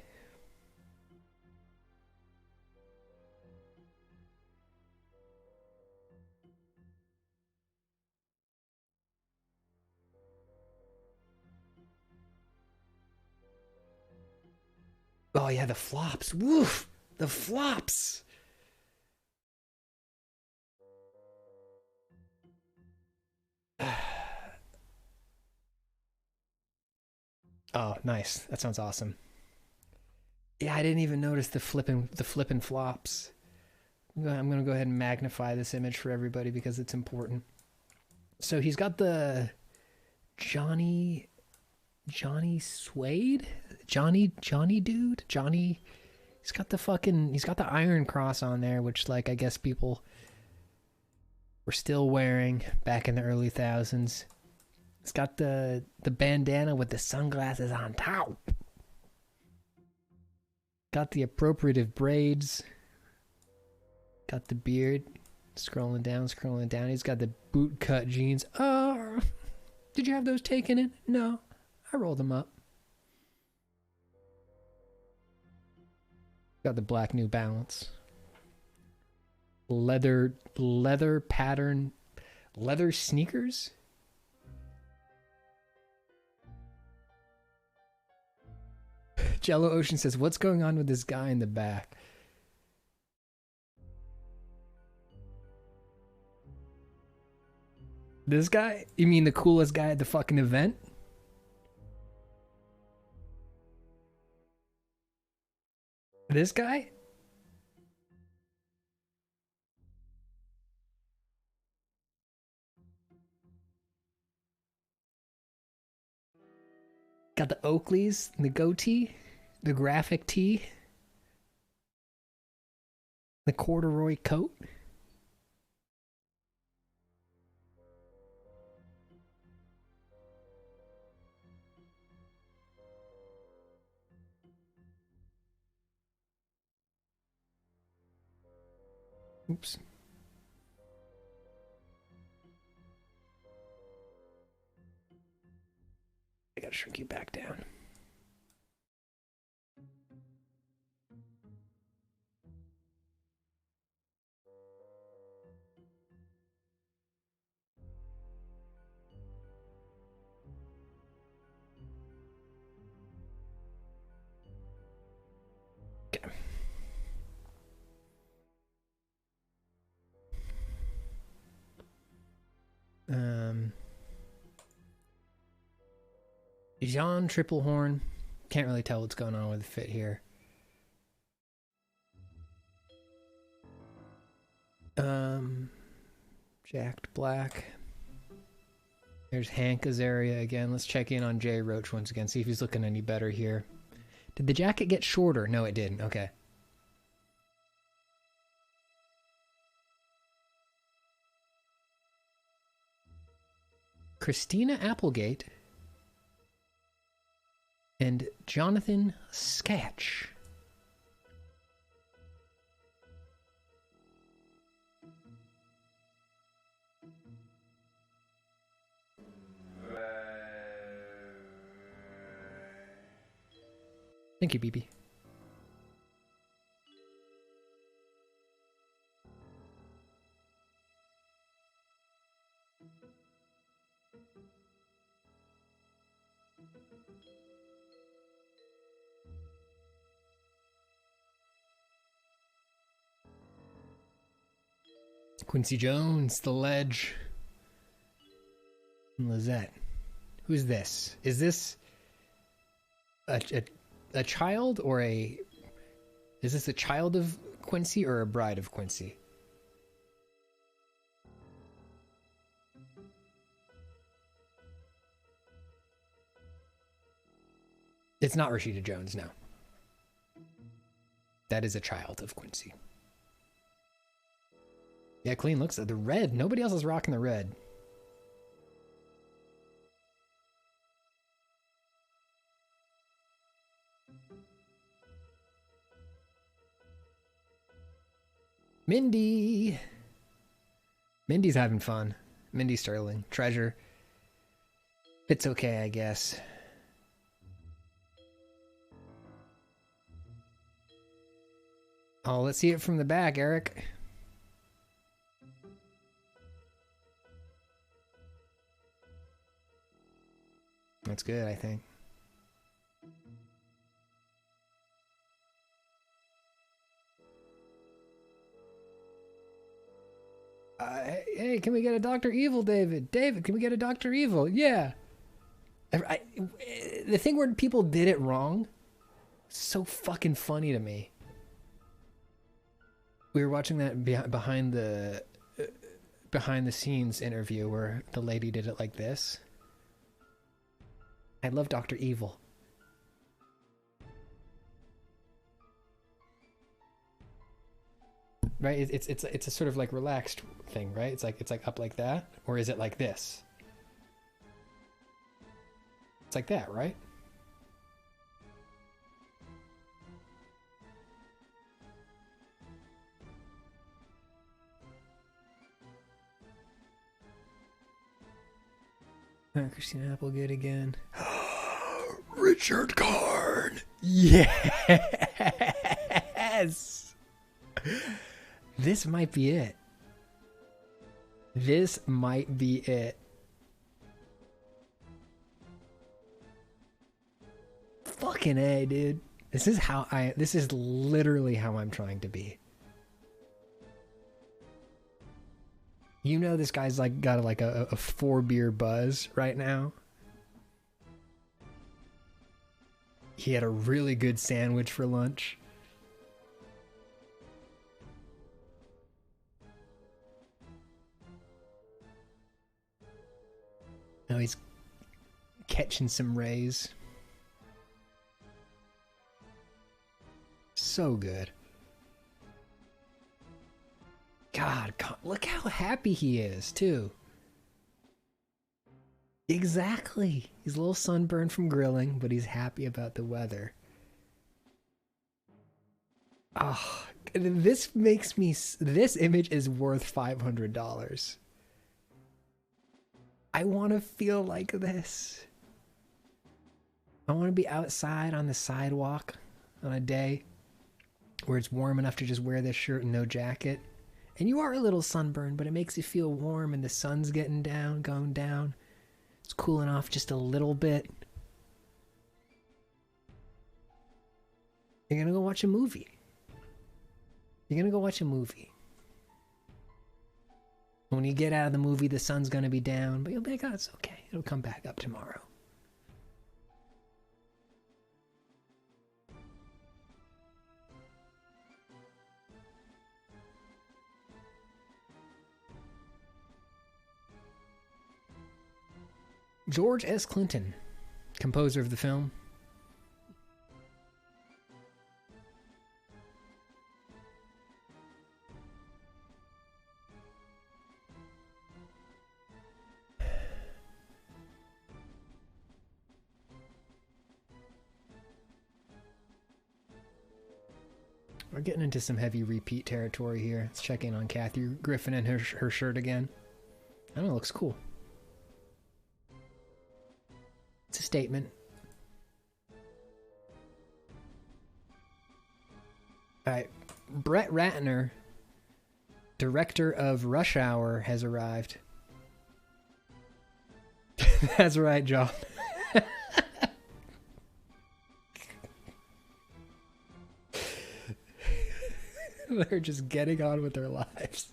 Oh yeah, the flops. Woof! The flops! Oh, nice. That sounds awesome. Yeah, I didn't even notice the flipping flops. I'm gonna go ahead and magnify this image for everybody because it's important. So he's got the Johnny Suede? Johnny dude? Johnny. He's got the Iron Cross on there, which, like, I guess people were still wearing back in the early thousands. It's got the bandana with the sunglasses on top. Got the appropriative braids. Got the beard. Scrolling down. He's got the boot cut jeans. Oh, did you have those taken in? No, I rolled them up. Got the black New Balance. Leather pattern. Leather sneakers? Jello Ocean says, what's going on with this guy in the back? This guy? You mean the coolest guy at the fucking event? This guy? Got the Oakleys, the goatee, the graphic tee, the corduroy coat. Oops. I gotta shrink you back down. Okay. Jean Triplehorn. Can't really tell what's going on with the fit here. Jacked Black. There's Hank Azaria again. Let's check in on Jay Roach once again, see if he's looking any better here. Did the jacket get shorter? No, it didn't. Okay. Christina Applegate. and Jonathan Sketch. Thank you, BB. Quincy Jones, The Ledge. And Lizette. Who's this? Is this a child or a... Is this a child of Quincy or a bride of Quincy? It's not Rashida Jones, no. That is a child of Quincy. Yeah, clean looks at the red. Nobody else is rocking the red. Mindy. Mindy's having fun. Mindy Sterling. Treasure. It's okay, I guess. Oh, let's see it from the back, Eric. That's good, I think. Hey, can we get a Dr. Evil, David? David, can we get a Dr. Evil? Yeah. The thing where people did it wrong, so fucking funny to me. We were watching that behind the scenes interview where the lady did it like this. I love Dr. Evil. Right? It's a sort of like relaxed thing, right? It's like up like that, or is it like this? It's like that, right? Christina Applegate again. Richard Karn. Yes. This might be it. This might be it. Fucking A, dude. This is literally how I'm trying to be. You know this guy's like got like a 4-beer buzz right now. He had a really good sandwich for lunch. Now he's catching some rays. So good. God, look how happy he is, too. Exactly. He's a little sunburned from grilling, but he's happy about the weather. Oh, this image is worth $500. I want to feel like this. I want to be outside on the sidewalk on a day where it's warm enough to just wear this shirt and no jacket. And you are a little sunburned, but it makes you feel warm and the sun's going down. It's cooling off just a little bit. You're going to go watch a movie. When you get out of the movie, the sun's going to be down, but you'll be like, oh, it's okay. It'll come back up tomorrow. George S. Clinton, composer of the film. We're getting into some heavy repeat territory here. Let's check in on Kathy Griffin and her shirt again. I don't know, it looks cool. It's a statement. Alright, Brett Ratner, director of Rush Hour, has arrived. That's right, John. They're just getting on with their lives.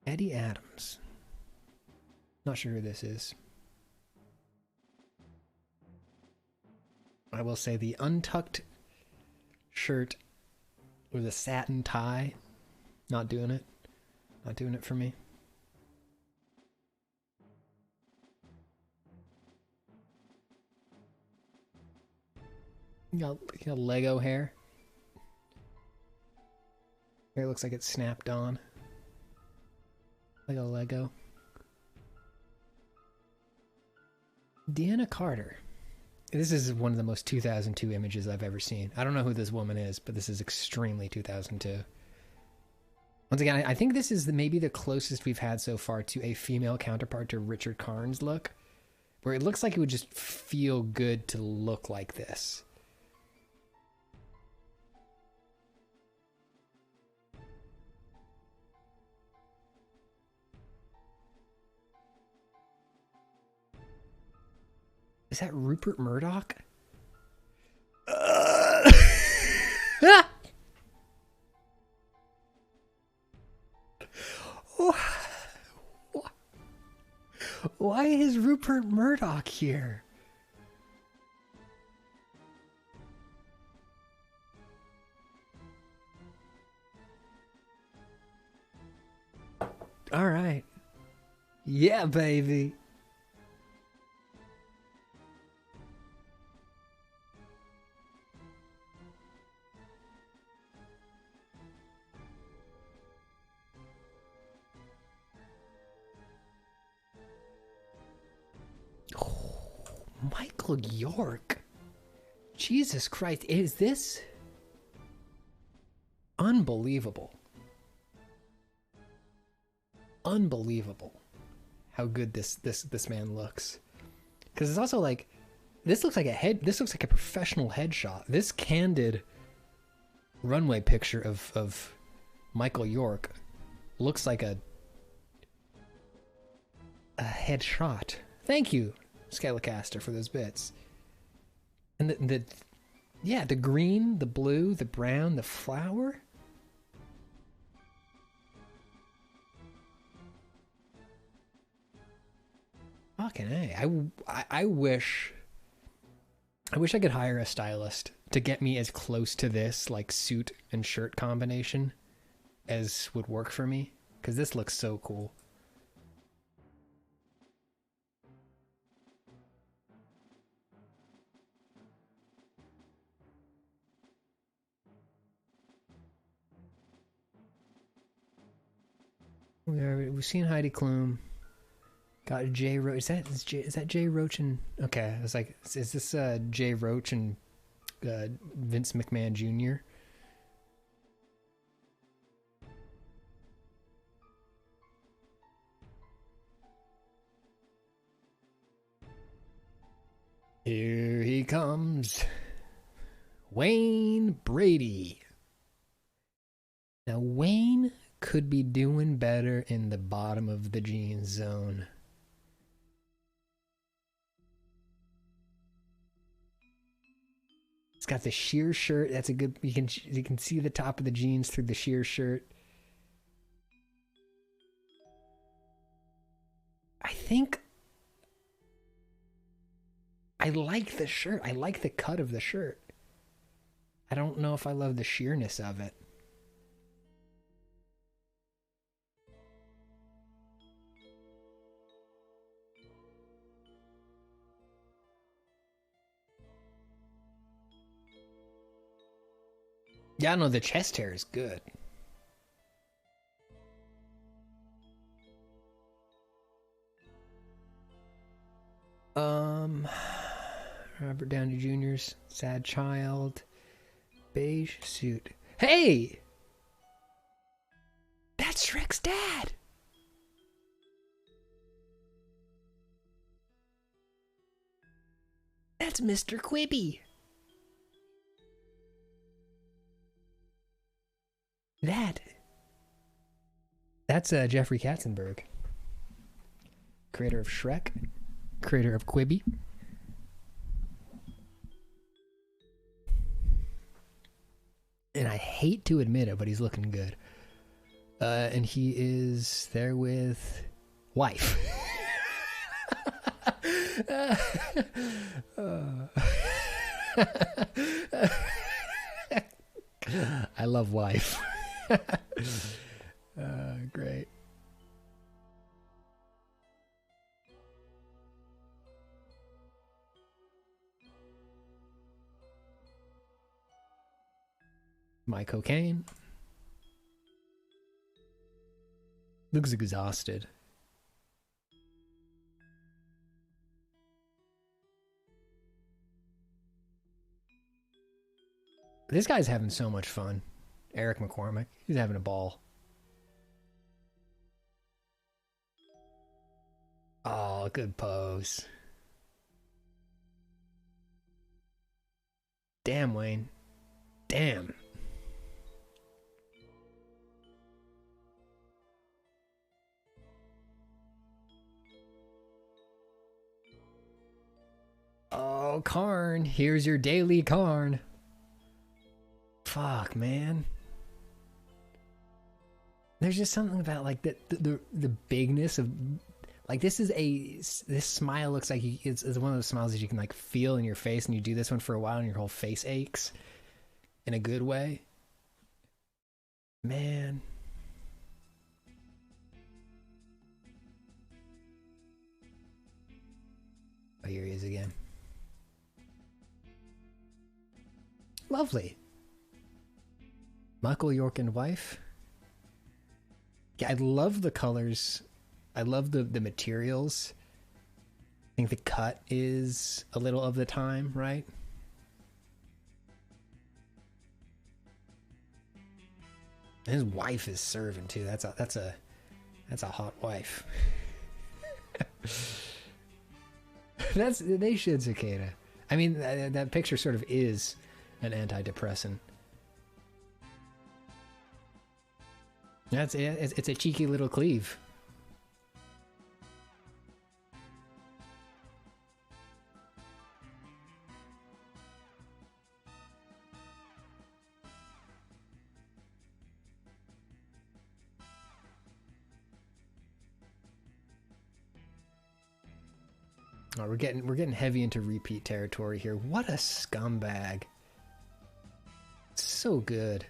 Eddie Adams. Not sure who this is. I will say the untucked shirt with a satin tie. Not doing it. Not doing it for me. You got Lego hair. Hair looks like it's snapped on. Like a Lego. Deanna Carter. This is one of the most 2002 images I've ever seen. I don't know who this woman is, but this is extremely 2002. Once again, I think this is maybe the closest we've had so far to a female counterpart to Richard Karn's look, where it looks like it would just feel good to look like this. Is that Rupert Murdoch? Why is Rupert Murdoch here? All right. Yeah, baby. Michael York. Jesus Christ, is this unbelievable? Unbelievable how good this man looks. Because it's also like, this looks like a professional headshot. This candid runway picture of Michael York looks like a headshot. Thank you, Skelecaster, for those bits. And the green, the blue, the brown, the flower. Fucking A. I wish I could hire a stylist to get me as close to this like suit and shirt combination as would work for me, because this looks so cool. We've seen Heidi Klum. Got Jay Roach. Is that Jay Roach and... Okay, I was like, is this Jay Roach and Vince McMahon Jr.? Here he comes. Wayne Brady. Now, Wayne could be doing better in the bottom of the jeans zone. It's got the sheer shirt. That's a good... You can see the top of the jeans through the sheer shirt. I think I like the shirt. I like the cut of the shirt. I don't know if I love the sheerness of it. Yeah, no, the chest hair is good. Robert Downey Jr.'s Sad Child. Beige suit. Hey! That's Shrek's dad! That's Mr. Quibi. That's Jeffrey Katzenberg. Creator of Shrek. Creator of Quibi. And I hate to admit it, but he's looking good. And he is there with wife. I love wife. Great. My cocaine. Looks exhausted. This guy's having so much fun. Eric McCormick. He's having a ball. Oh, good pose. Damn, Wayne. Damn. Oh, Karn. Here's your daily Karn. Fuck, man. There's just something about like the bigness of like this smile looks like it's one of those smiles that you can like feel in your face, and you do this one for a while and your whole face aches in a good way. Man. Oh, here he is again. Lovely. Michael York and wife. Yeah, I love the colors. I love the materials. I think the cut is a little of the time, right? And his wife is serving too. That's a hot wife. They should, Cicada. I mean, that picture sort of is an antidepressant. It's a cheeky little cleave. Oh, we're getting heavy into repeat territory here. What a scumbag. So good.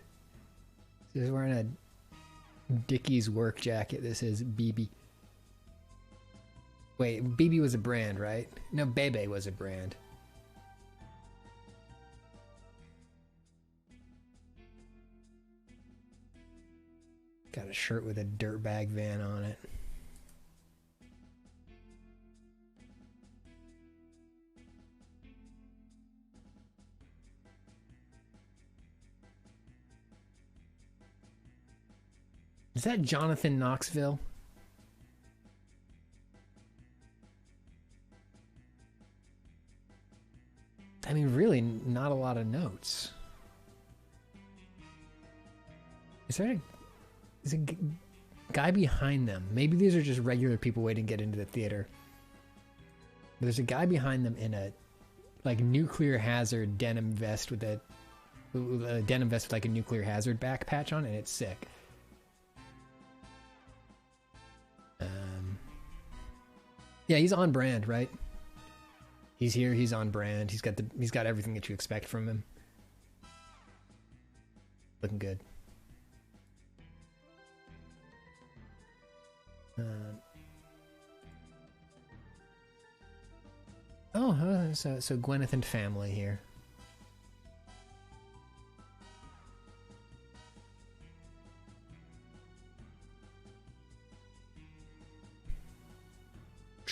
He's wearing a Dickies work jacket. This is BB. Wait, BB was a brand, right? No, Bebe was a brand. Got a shirt with a dirtbag van on it. Is that Jonathan Knoxville? I mean, really, not a lot of notes. Is there a guy behind them? Maybe these are just regular people waiting to get into the theater. But there's a guy behind them in a like nuclear hazard denim vest with a denim vest with like a nuclear hazard back patch on, and it's sick. Yeah, he's on brand, right? He's here, he's on brand. He's got everything that you expect from him. Looking good. So Gwyneth and family here.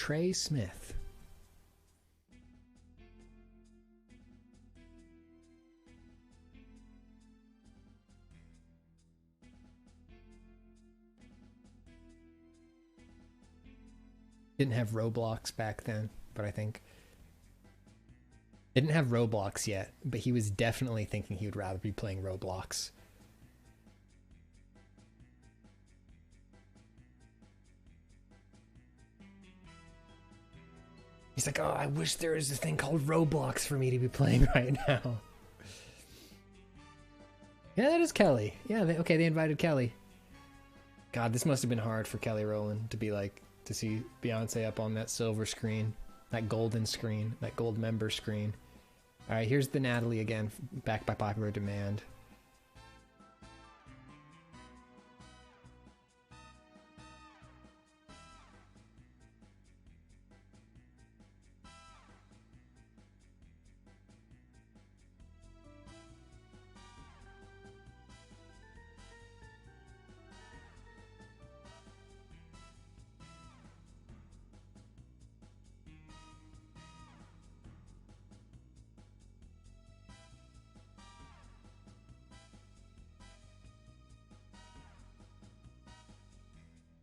Trey Smith. Didn't have Roblox back then, but I think didn't have Roblox yet, but he was definitely thinking he would rather be playing Roblox. He's like, oh, I wish there was a thing called Roblox for me to be playing right now. Yeah, that is Kelly. Yeah, okay, they invited Kelly. God, this must have been hard for Kelly Rowland to be like, to see Beyonce up on that silver screen, that golden screen, that Goldmember screen. All right, here's the Natalie again, back by popular demand.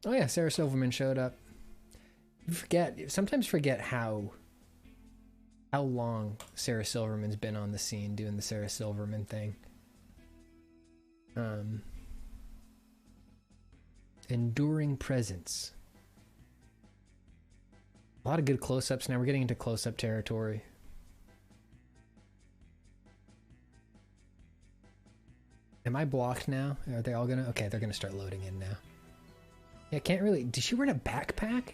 Oh yeah, Sarah Silverman showed up. Sometimes forget how long Sarah Silverman's been on the scene doing the Sarah Silverman thing. Enduring presence. A lot of good close-ups now. We're getting into close-up territory. Am I blocked now? Are they all gonna? Okay, they're gonna start loading in now. Yeah, can't really. Did she wear a backpack?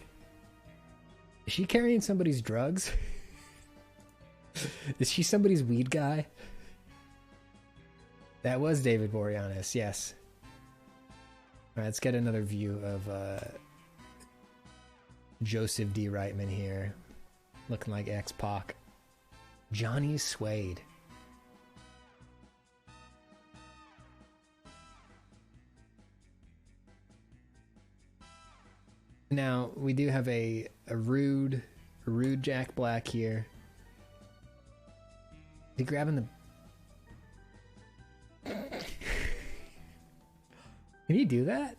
Is she carrying somebody's drugs? Is she somebody's weed guy? That was David Boreanaz, yes. Alright, let's get another view of Joseph D. Reitman here. Looking like X-Pac. Johnny Suede. Now, we do have a rude Jack Black here. Is he grabbing the... Can he do that?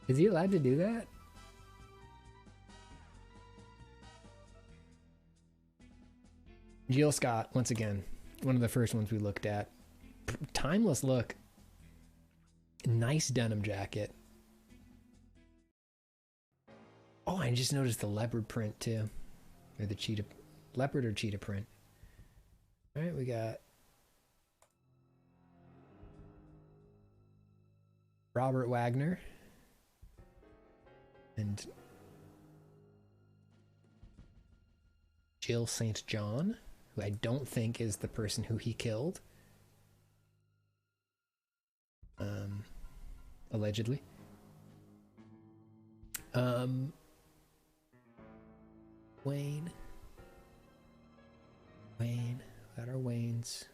Is he allowed to do that? Jill Scott, once again, one of the first ones we looked at. Timeless look. Nice denim jacket. Oh, I just noticed the leopard print too. Or the cheetah. Leopard or cheetah print. Alright, we got Robert Wagner. And Jill St. John, who I don't think is the person who he killed. Allegedly. Wayne. Got our Waynes.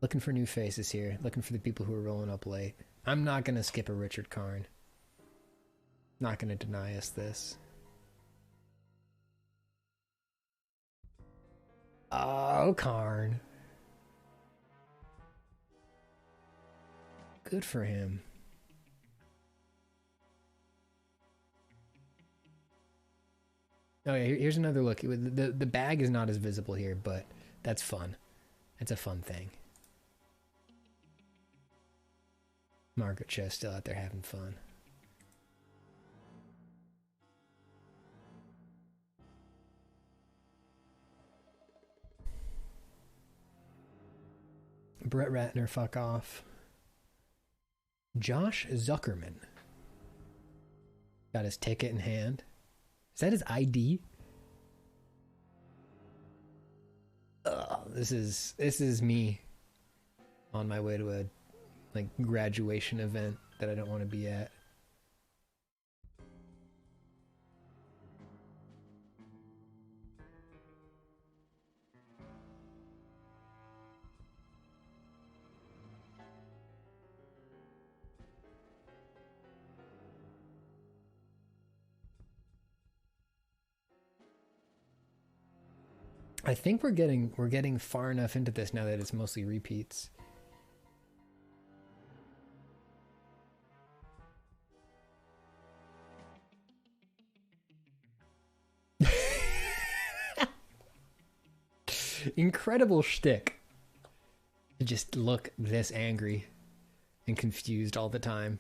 Looking for new faces here. Looking for the people who are rolling up late. I'm not gonna skip a Richard Karn. Not gonna deny us this. Oh, Karn. Good for him. Oh yeah, here's another look. The bag is not as visible here, but that's fun. It's a fun thing. Margaret Cho's still out there having fun. Brett Ratner, fuck off. Josh Zuckerman. Got his ticket in hand. Is that his ID? This is me on my way to a graduation event that I don't want to be at. I think we're getting far enough into this now that it's mostly repeats. Incredible shtick. To just look this angry and confused all the time.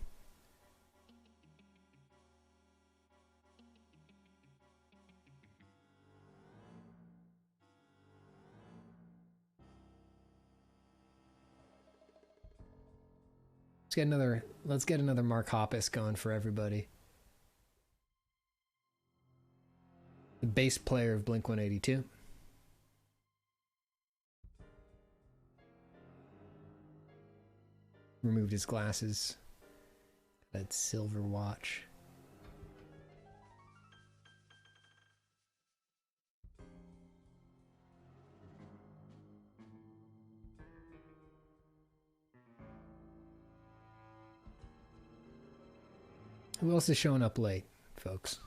Let's get another Mark Hoppus going for everybody. The bass player of Blink-182. Removed his glasses. That silver watch. Who else is showing up late, folks?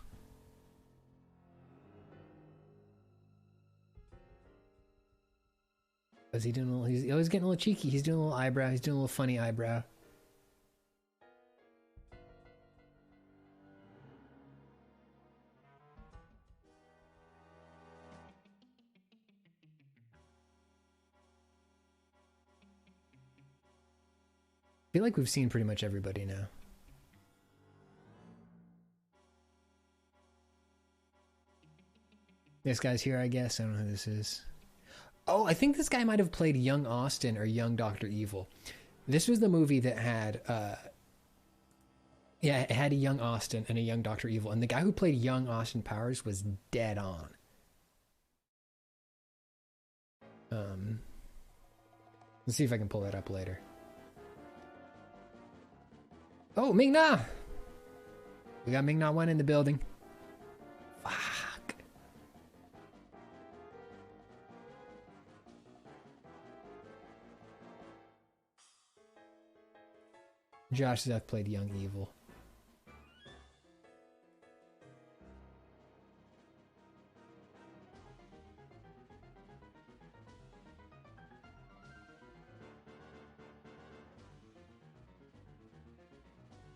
Is he doing a little? He's always getting a little cheeky. He's doing a little eyebrow. He's doing a little funny eyebrow. I feel like we've seen pretty much everybody now. This guy's here, I guess. I don't know who this is. Oh, I think this guy might have played young Austin or young Dr. Evil. This was the movie that had, yeah, it had a young Austin and a young Dr. Evil. And the guy who played young Austin Powers was dead on. Let's see if I can pull that up later. Oh, Ming-Na! We got Ming-Na 1 in the building. Fuck. Josh Zeth played young Evil.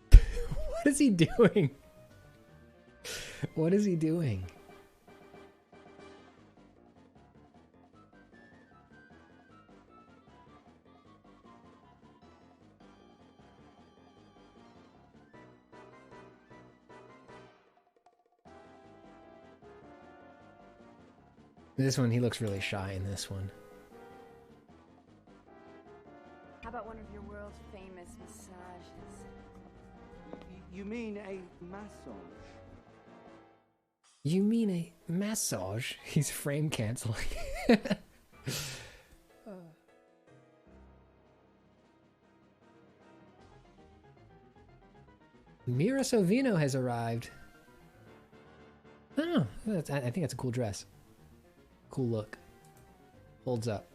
What is he doing? What is he doing? This one, he looks really shy in this one. How about one of your world famous massages? You mean a massage? You mean a massage? He's frame canceling. Mira Sorvino has arrived. Oh, I think that's a cool dress. Cool look. Holds up.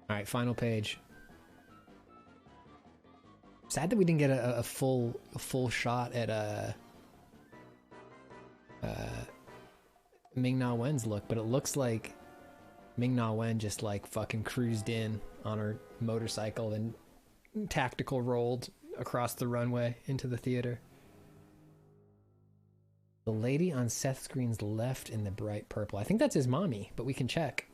All right, final page. Sad that we didn't get a full shot at Ming-Na Wen's look, but it looks like Ming-Na Wen just like fucking cruised in on her motorcycle and tactical rolled across the runway into the theater. The lady on Seth Green's left in the bright purple. I think that's his mommy, but we can check.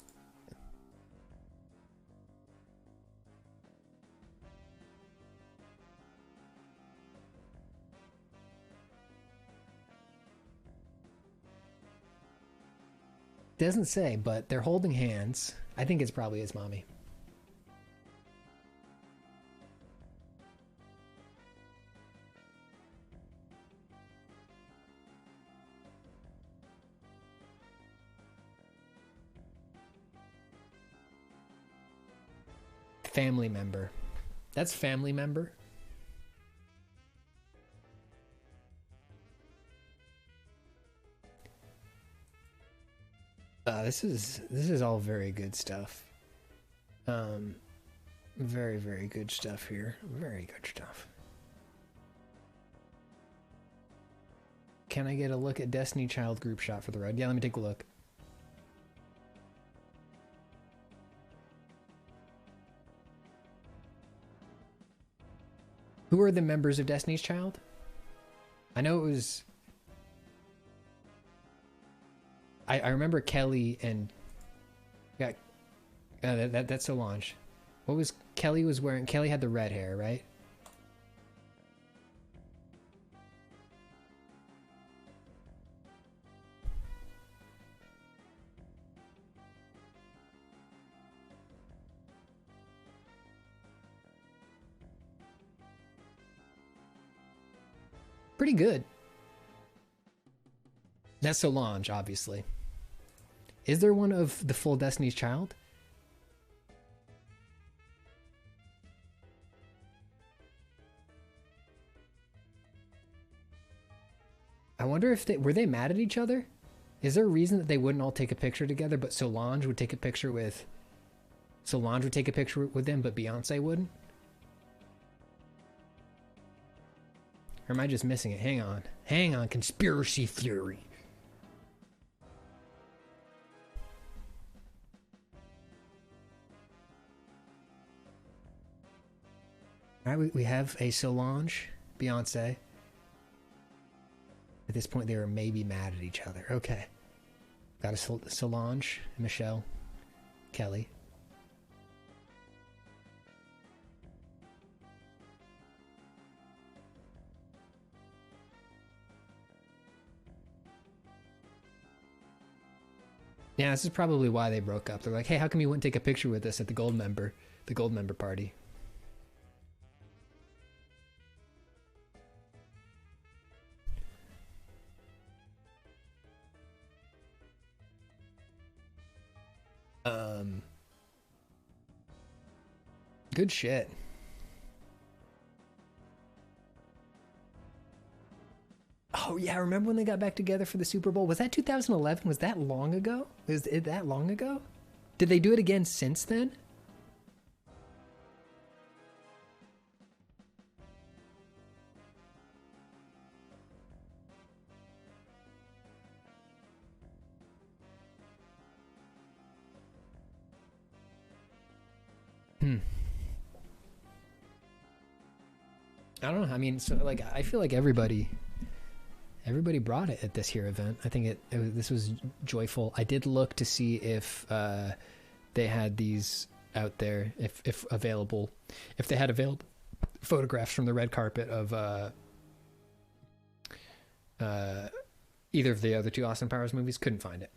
Doesn't say, but they're holding hands. I think it's probably his mommy. Family member. That's family member. This is all very good stuff. Very, very good stuff here. Very good stuff. Can I get a look at Destiny Child group shot for the road? Yeah, let me take a look. Who are the members of Destiny's Child? I know it was... I remember Kelly and... Yeah, that's Solange. What was... Kelly was wearing... Kelly had the red hair, right? Pretty good. That's Solange, obviously. Is there one of the full Destiny's Child? I wonder if were they mad at each other? Is there a reason that they wouldn't all take a picture together, but Solange would take a picture with... Solange would take a picture with them, but Beyonce wouldn't? Or am I just missing it? Hang on. Hang on, conspiracy theory. Alright, we have a Solange, Beyonce. At this point, they were maybe mad at each other. Okay. Got a Solange, Michelle, Kelly. Yeah, this is probably why they broke up. They're like, hey, how come you wouldn't take a picture with us at the Goldmember party? Good shit. Oh yeah, remember when they got back together for the Super Bowl? Was that 2011? Was that long ago? Was it that long ago? Did they do it again since then? I don't know. I mean, so like, I feel like everybody brought it at this here event. I think this was joyful. I did look to see if they had these out there, if available, if they had available photographs from the red carpet of either of the other two Austin Powers movies. Couldn't find it.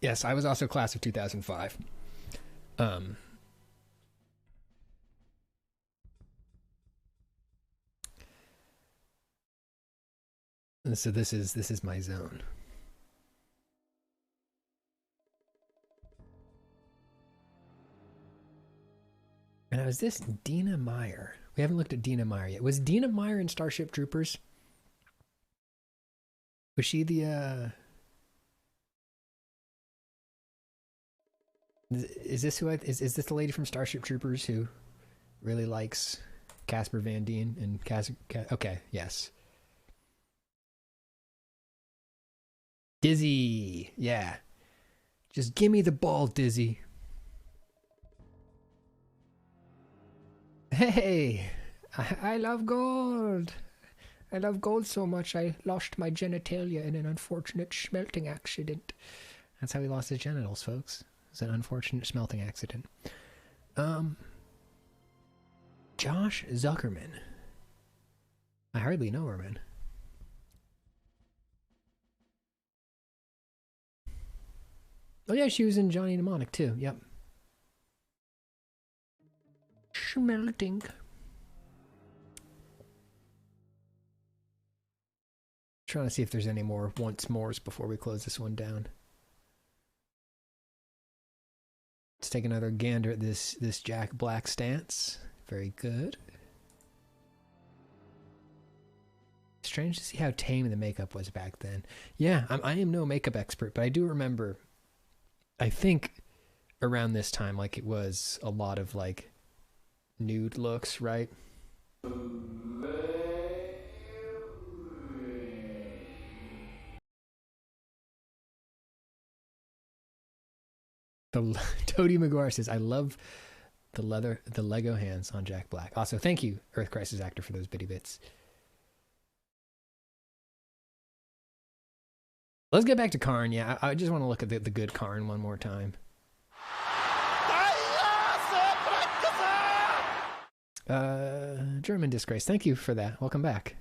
Yes, I was also class of 2005. So this is my zone. And was this Dina Meyer? We haven't looked at Dina Meyer yet. Was Dina Meyer in Starship Troopers? Was she the Is this is this the lady from Starship Troopers who really likes Casper Van Dien and okay, yes. Dizzy, yeah. Just give me the ball, Dizzy. Hey, I love gold. I love gold so much I lost my genitalia in an unfortunate smelting accident. That's how he lost his genitals, folks. It's an unfortunate smelting accident. Josh Zuckerman. I hardly know her, man. Oh yeah, she was in Johnny Mnemonic too. Yep. Smelting. Trying to see if there's any more once mores before we close this one down. Let's take another gander at this Jack Black stance. Very good. Strange to see how tame the makeup was back then. Yeah, I am no makeup expert, but I do remember, I think around this time, like it was a lot of like nude looks, right? Toady McGuire says, I love the Lego hands on Jack Black. Also, thank you, Earth Crisis Actor, for those bitty bits. Let's get back to Karn. Yeah, I just want to look at the good Karn one more time. German Disgrace, thank you for that. Welcome back.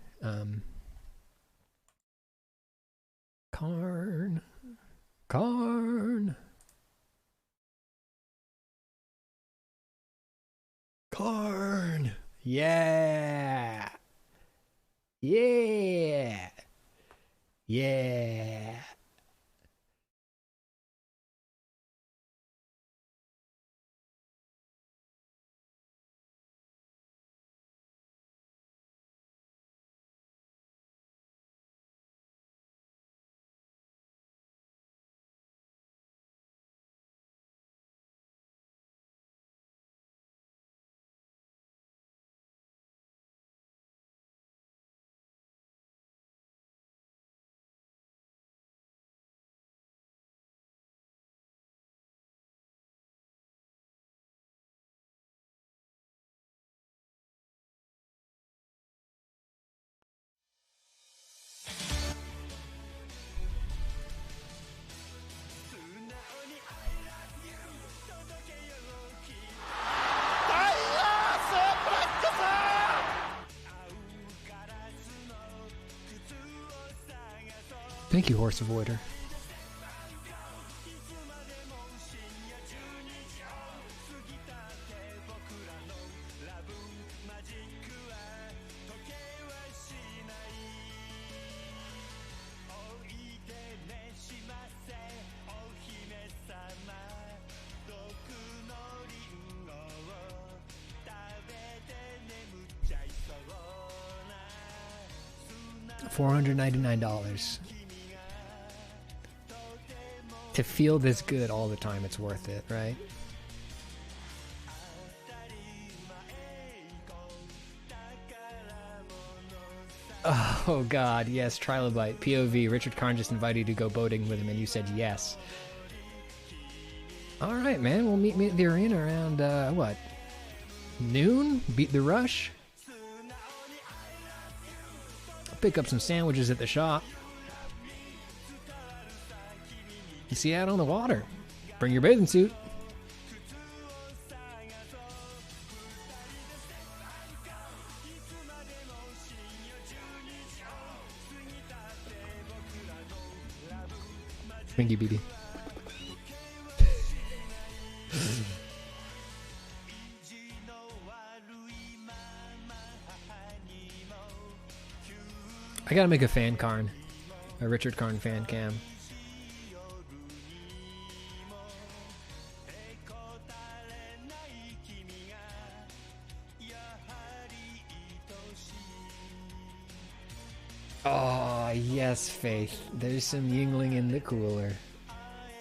Karn. Yeah. Thank you, Horse Avoider. $499. To feel this good all the time, it's worth it, right? Oh god, yes, Trilobite. POV, Richard Karn just invited you to go boating with him and you said yes. Alright, man, we'll meet me at the arena around, what? Noon? Beat the rush? I'll pick up some sandwiches at the shop. You see out on the water. Bring your bathing suit. Thank you, BB. I gotta make a fan Karn. A Richard Karn fan cam. Oh, yes, Faith. There's some Yingling in the cooler.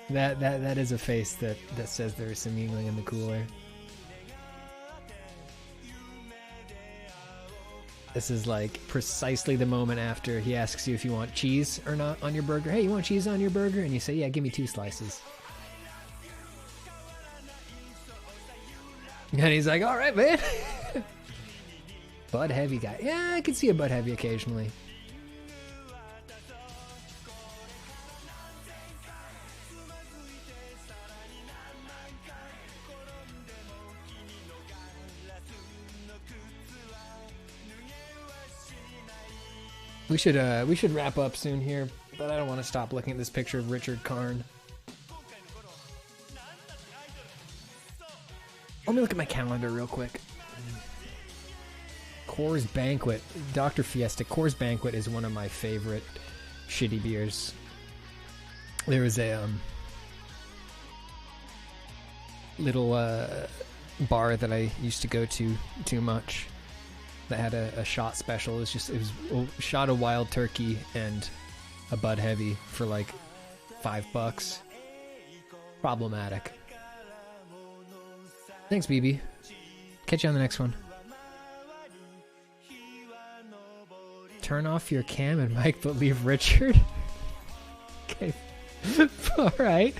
That is a face that says there's some Yingling in the cooler. This is like precisely the moment after he asks you if you want cheese or not on your burger. Hey, you want cheese on your burger? And you say, yeah, give me 2 slices. And he's like, all right, man. Bud Heavy guy. Yeah, I can see a Bud Heavy occasionally. We should wrap up soon here, but I don't want to stop looking at this picture of Richard Karn. Let me look at my calendar real quick. Coors Banquet, Dr. Fiesta. Coors Banquet is one of my favorite shitty beers. There was a little bar that I used to go to too much that had a shot special. It was a shot of wild turkey and a Bud Heavy for like $5. Problematic. Thanks, BB. Catch you on the next one. Turn off your cam and mic, but leave Richard. Okay. All right.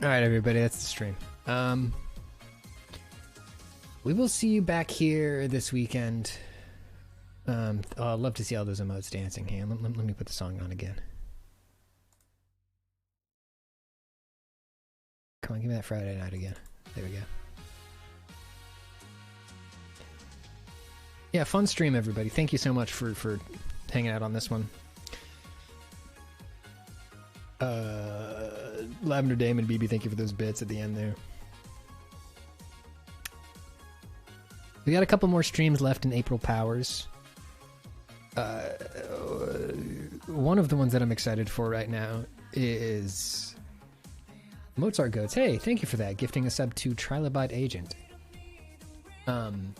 All right, everybody, that's the stream. We will see you back here this weekend. I'd love to see all those emotes dancing. Hey, let me put the song on again. Come on, give me that Friday night again. There we go. Yeah, fun stream, everybody. Thank you so much for hanging out on this one. Lavender Damon, BB, thank you for those bits at the end there. We got a couple more streams left in April Powers. One of the ones that I'm excited for right now is Mozart Goats. Hey, thank you for that. Gifting a sub to Trilobite Agent. Coming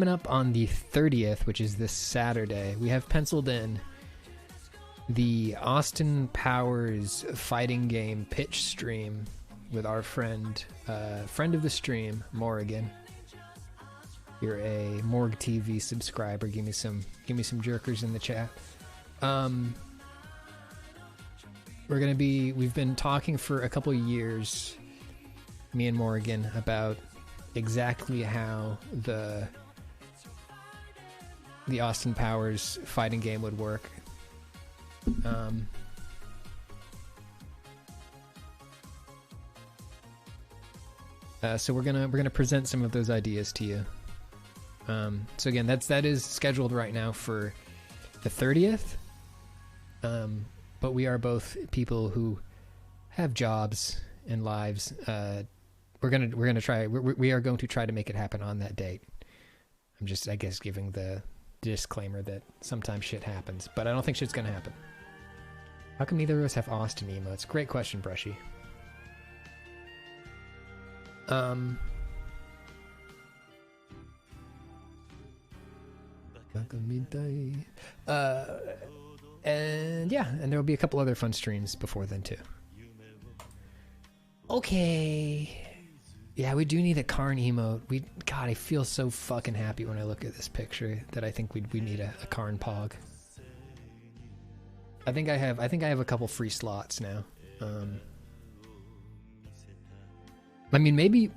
up on the 30th, which is this Saturday, we have penciled in the Austin Powers fighting game pitch stream with our friend of the stream, Morrigan. You're a Morg TV subscriber. Give me some jerkers in the chat. We've been talking for a couple of years, me and Morrigan, about exactly how the Austin Powers fighting game would work. So we're gonna present some of those ideas to you. So again, that is scheduled right now for the 30th. But we are both people who have jobs and lives. We are going to try to make it happen on that date. I'm just, I guess, giving the disclaimer that sometimes shit happens, but I don't think shit's gonna happen. How come neither of us have Austin emotes? Great question, Brushy. And yeah, and there will be a couple other fun streams before then too. Okay. Yeah, we do need a Karn emote. God, I feel so fucking happy when I look at this picture that I think we need a Karn pog. I think I have a couple free slots now. I mean, maybe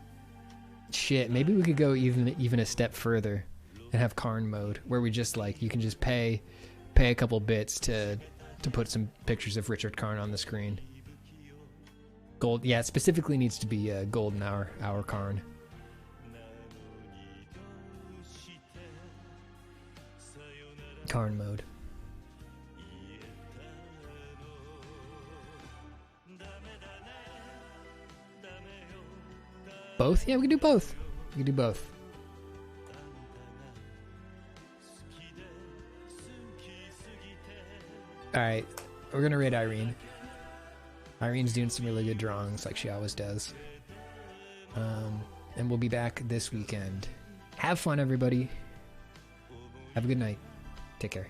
we could go even a step further and have Karn mode where we just you can just pay a couple bits to put some pictures of Richard Karn on the screen. Gold, yeah, it specifically needs to be golden hour Karn. Karn mode. Both? Yeah, we can do both. We can do both. Alright, we're gonna raid Irene. Irene's doing some really good drawings like she always does. And we'll be back this weekend. Have fun, everybody. Have a good night. Take care.